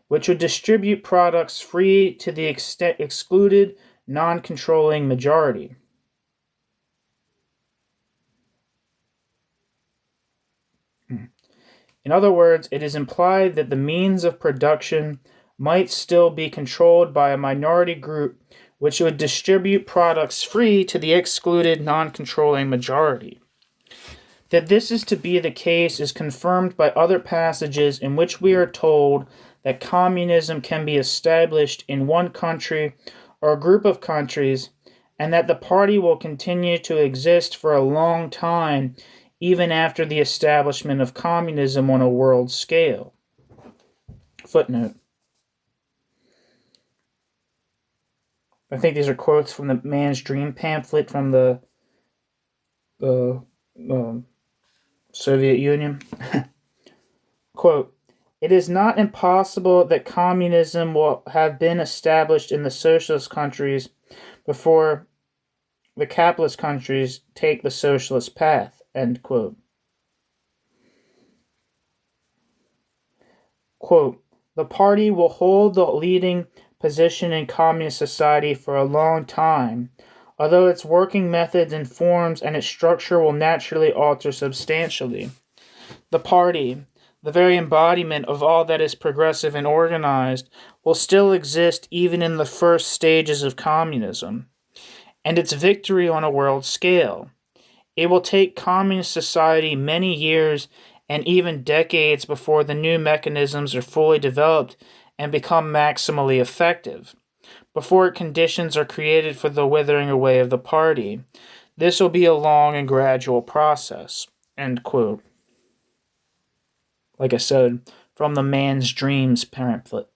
which would distribute products free to the excluded, non-controlling majority. In other words, it is implied that the means of production might still be controlled by a minority group which would distribute products free to the excluded, non-controlling majority. That this is to be the case is confirmed by other passages in which we are told that communism can be established in one country or a group of countries, and that the party will continue to exist for a long time even after the establishment of communism on a world scale. Footnote. I think these are quotes from the Man's Dream pamphlet from the Soviet Union. Quote, "It is not impossible that communism will have been established in the socialist countries before the capitalist countries take the socialist path." End quote. Quote, "The party will hold the leading position in communist society for a long time, although its working methods and forms and its structure will naturally alter substantially. The party, the very embodiment of all that is progressive and organized, will still exist even in the first stages of communism, and its victory on a world scale. It will take communist society many years and even decades before the new mechanisms are fully developed and become maximally effective, before conditions are created for the withering away of the party. This will be a long and gradual process." End quote. Like I said, from the Man's Dreams pamphlet.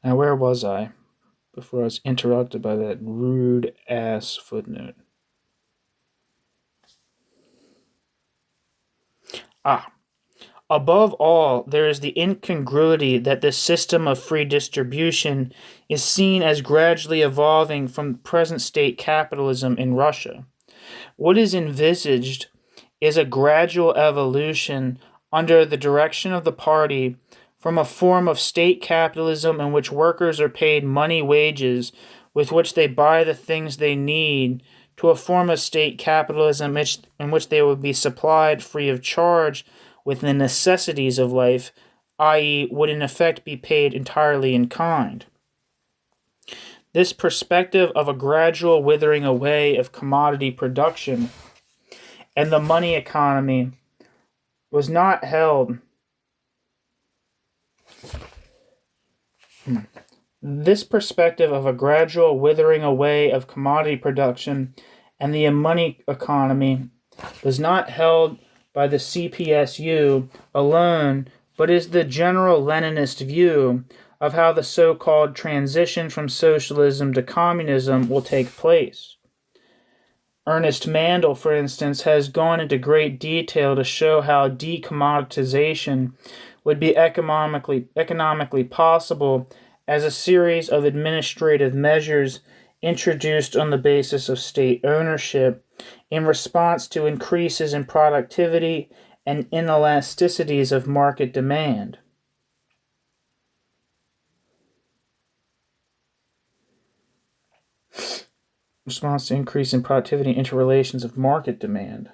Now, where was I before I was interrupted by that rude-ass footnote? Above all, there is the incongruity that this system of free distribution is seen as gradually evolving from present state capitalism in Russia. What is envisaged is a gradual evolution under the direction of the party from a form of state capitalism in which workers are paid money wages with which they buy the things they need to a form of state capitalism in which they will be supplied free of charge with the necessities of life, i.e., would in effect be paid entirely in kind. This perspective of a gradual withering away of commodity production and the money economy was not held. This perspective of a gradual withering away of commodity production and the money economy was not held by the CPSU alone, but is the general Leninist view of how the so-called transition from socialism to communism will take place. Ernest Mandel, for instance, has gone into great detail to show how decommoditization would be economically possible as a series of administrative measures introduced on the basis of state ownership in response to increases in productivity and inelasticities of market demand. Response to increase in productivity and interrelations of market demand.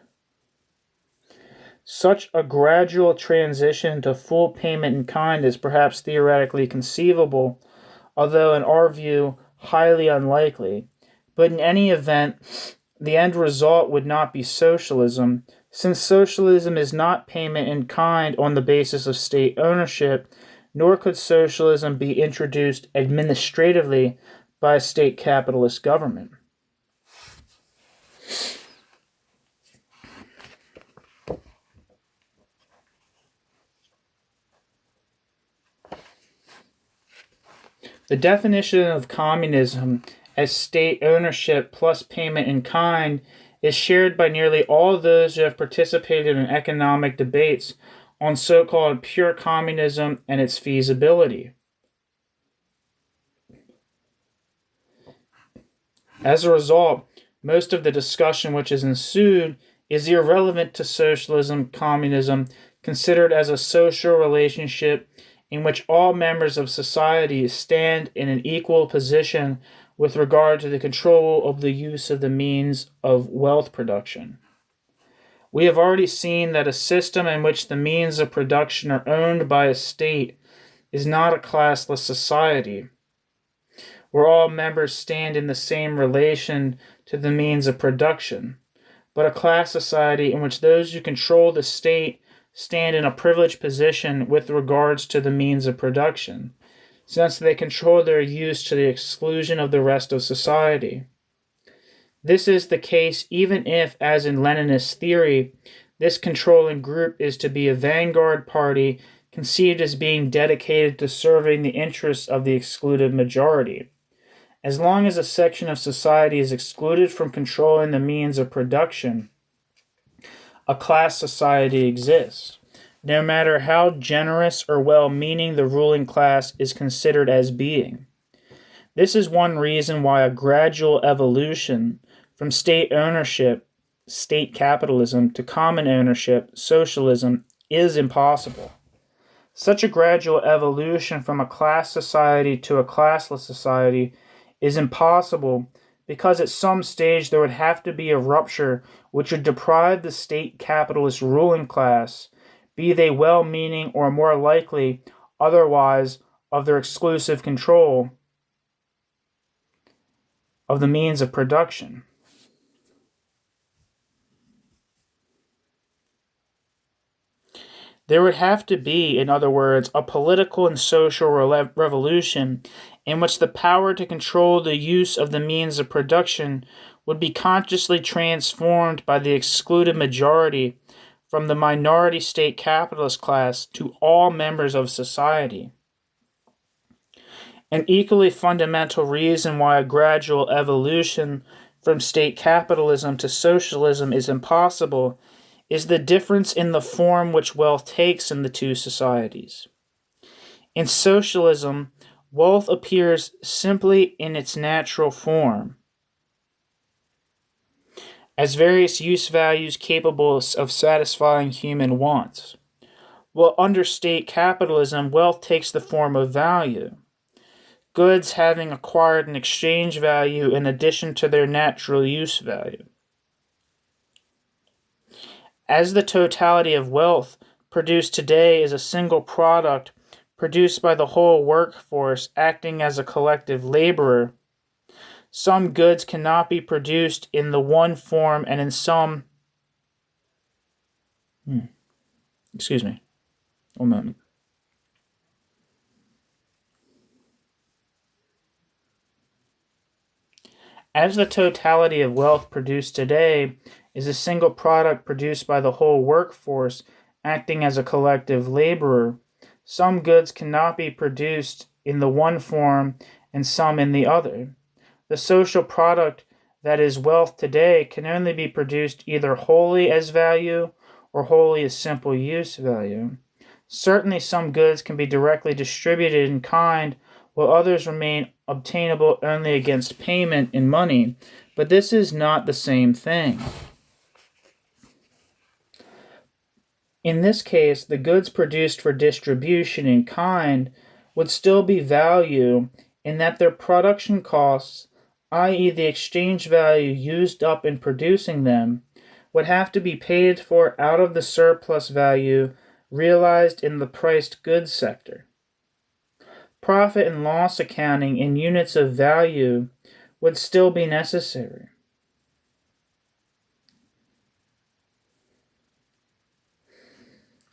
Such a gradual transition to full payment in kind is perhaps theoretically conceivable, although in our view highly unlikely. But in any event, the end result would not be socialism, since socialism is not payment in kind on the basis of state ownership, nor could socialism be introduced administratively by a state capitalist government. The definition of communism as state ownership plus payment in kind is shared by nearly all those who have participated in economic debates on so-called pure communism and its feasibility. As a result, most of the discussion which has ensued is irrelevant to socialism, communism, considered as a social relationship in which all members of society stand in an equal position with regard to the control of the use of the means of wealth production. We have already seen that a system in which the means of production are owned by a state is not a classless society, where all members stand in the same relation to the means of production, but a class society in which those who control the state stand in a privileged position with regards to the means of production, since they control their use to the exclusion of the rest of society. This is the case even if, as in Leninist theory, this controlling group is to be a vanguard party conceived as being dedicated to serving the interests of the excluded majority. As long as a section of society is excluded from controlling the means of production, a class society exists, no matter how generous or well-meaning the ruling class is considered as being. This is one reason why a gradual evolution from state ownership, state capitalism, to common ownership, socialism, is impossible. Such a gradual evolution from a class society to a classless society is impossible because at some stage there would have to be a rupture which would deprive the state capitalist ruling class, be they well-meaning or more likely otherwise, of their exclusive control of the means of production. There would have to be, in other words, a political and social revolution in which the power to control the use of the means of production would be consciously transformed by the excluded majority from the minority state capitalist class to all members of society. An equally fundamental reason why a gradual evolution from state capitalism to socialism is impossible is the difference in the form which wealth takes in the two societies. In socialism, wealth appears simply in its natural form, as various use values capable of satisfying human wants. While under state capitalism, wealth takes the form of value, goods having acquired an exchange value in addition to their natural use value. As the totality of wealth produced today is a single product produced by the whole workforce acting as a collective laborer, some goods cannot be produced in the one form and in some... Excuse me. One moment. As the totality of wealth produced today is a single product produced by the whole workforce acting as a collective laborer, some goods cannot be produced in the one form and some in the other. The social product that is wealth today can only be produced either wholly as value or wholly as simple use value. Certainly some goods can be directly distributed in kind, while others remain obtainable only against payment in money, But this is not the same thing. In this case, the goods produced for distribution in kind would still be value in that their production costs, i.e. the exchange value used up in producing them, would have to be paid for out of the surplus value realized in the priced goods sector. Profit and loss accounting in units of value would still be necessary.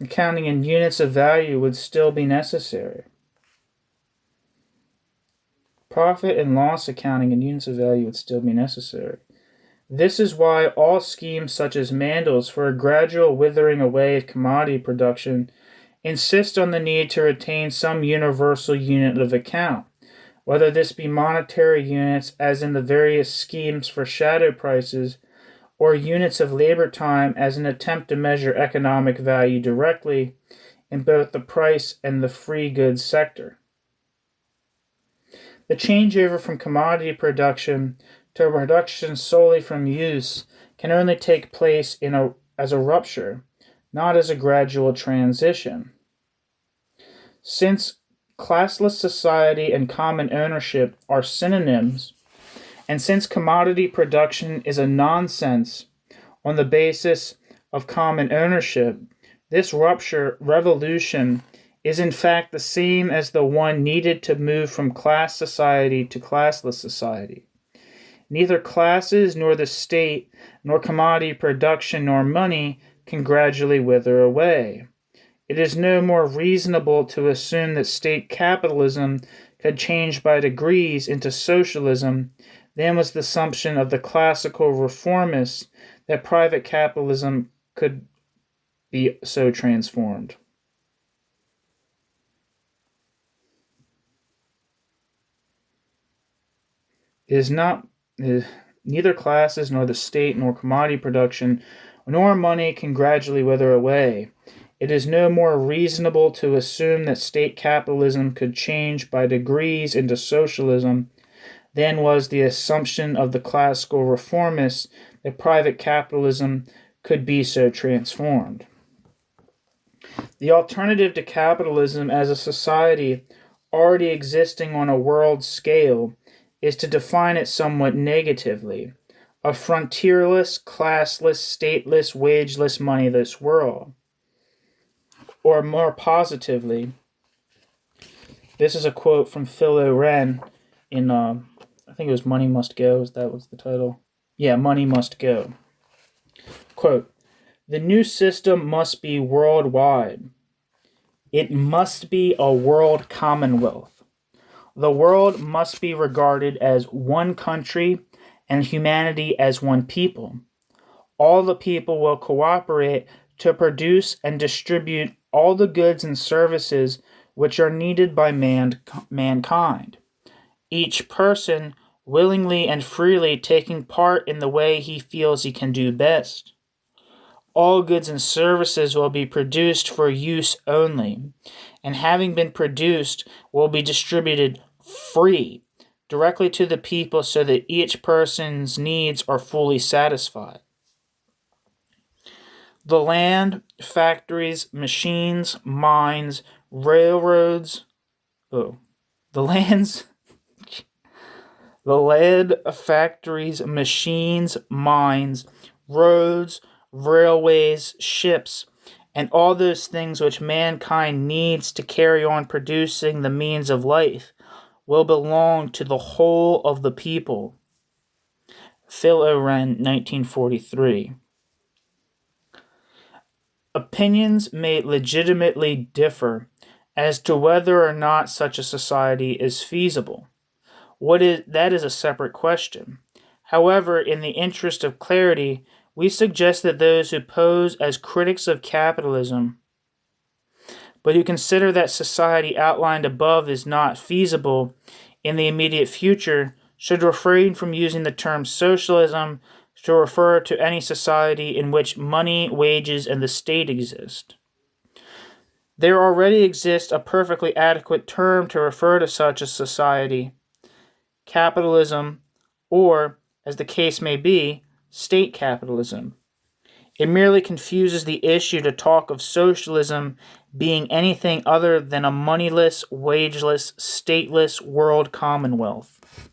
Accounting in units of value would still be necessary. Profit and loss accounting in units of value would still be necessary. This is why all schemes such as Mandel's for a gradual withering away of commodity production insist on the need to retain some universal unit of account, whether this be monetary units as in the various schemes for shadow prices, or units of labor time as an attempt to measure economic value directly in both the price and the free goods sector. The changeover from commodity production to production solely from use can only take place as a rupture, not as a gradual transition. Since classless society and common ownership are synonyms, and since commodity production is a nonsense on the basis of common ownership, this revolution is in fact the same as the one needed to move from class society to classless society. Neither classes nor the state nor commodity production nor money can gradually wither away. It is no more reasonable to assume that state capitalism could change by degrees into socialism than was the assumption of the classical reformists that private capitalism could be so transformed. Neither classes nor the state nor commodity production nor money can gradually wither away. It is no more reasonable to assume that state capitalism could change by degrees into socialism than was the assumption of the classical reformists that private capitalism could be so transformed. The alternative to capitalism as a society already existing on a world scale is to define it somewhat negatively: a frontierless, classless, stateless, wageless, moneyless world. Or more positively, this is a quote from Phil Oren in, I think it was Money Must Go, that was the title. Yeah, Money Must Go. Quote, "The new system must be worldwide. It must be a world commonwealth. The world must be regarded as one country and humanity as one people. All the people will cooperate to produce and distribute all the goods and services which are needed by mankind. Each person willingly and freely taking part in the way he feels he can do best. All goods and services will be produced for use only, and having been produced will be distributed free, directly to the people so that each person's needs are fully satisfied. The land, factories, machines, mines, railroads, the land, factories, machines, mines, roads, railways, ships, and all those things which mankind needs to carry on producing the means of life will belong to the whole of the people." Phil Oren, 1943. Opinions may legitimately differ as to whether or not such a society is feasible. That is a separate question. However, in the interest of clarity, we suggest that those who pose as critics of capitalism, but who consider that society outlined above is not feasible in the immediate future, should refrain from using the term socialism to refer to any society in which money, wages, and the state exist. There already exists a perfectly adequate term to refer to such a society: capitalism, or, as the case may be, state capitalism. It merely confuses the issue to talk of socialism being anything other than a moneyless, wageless, stateless world commonwealth.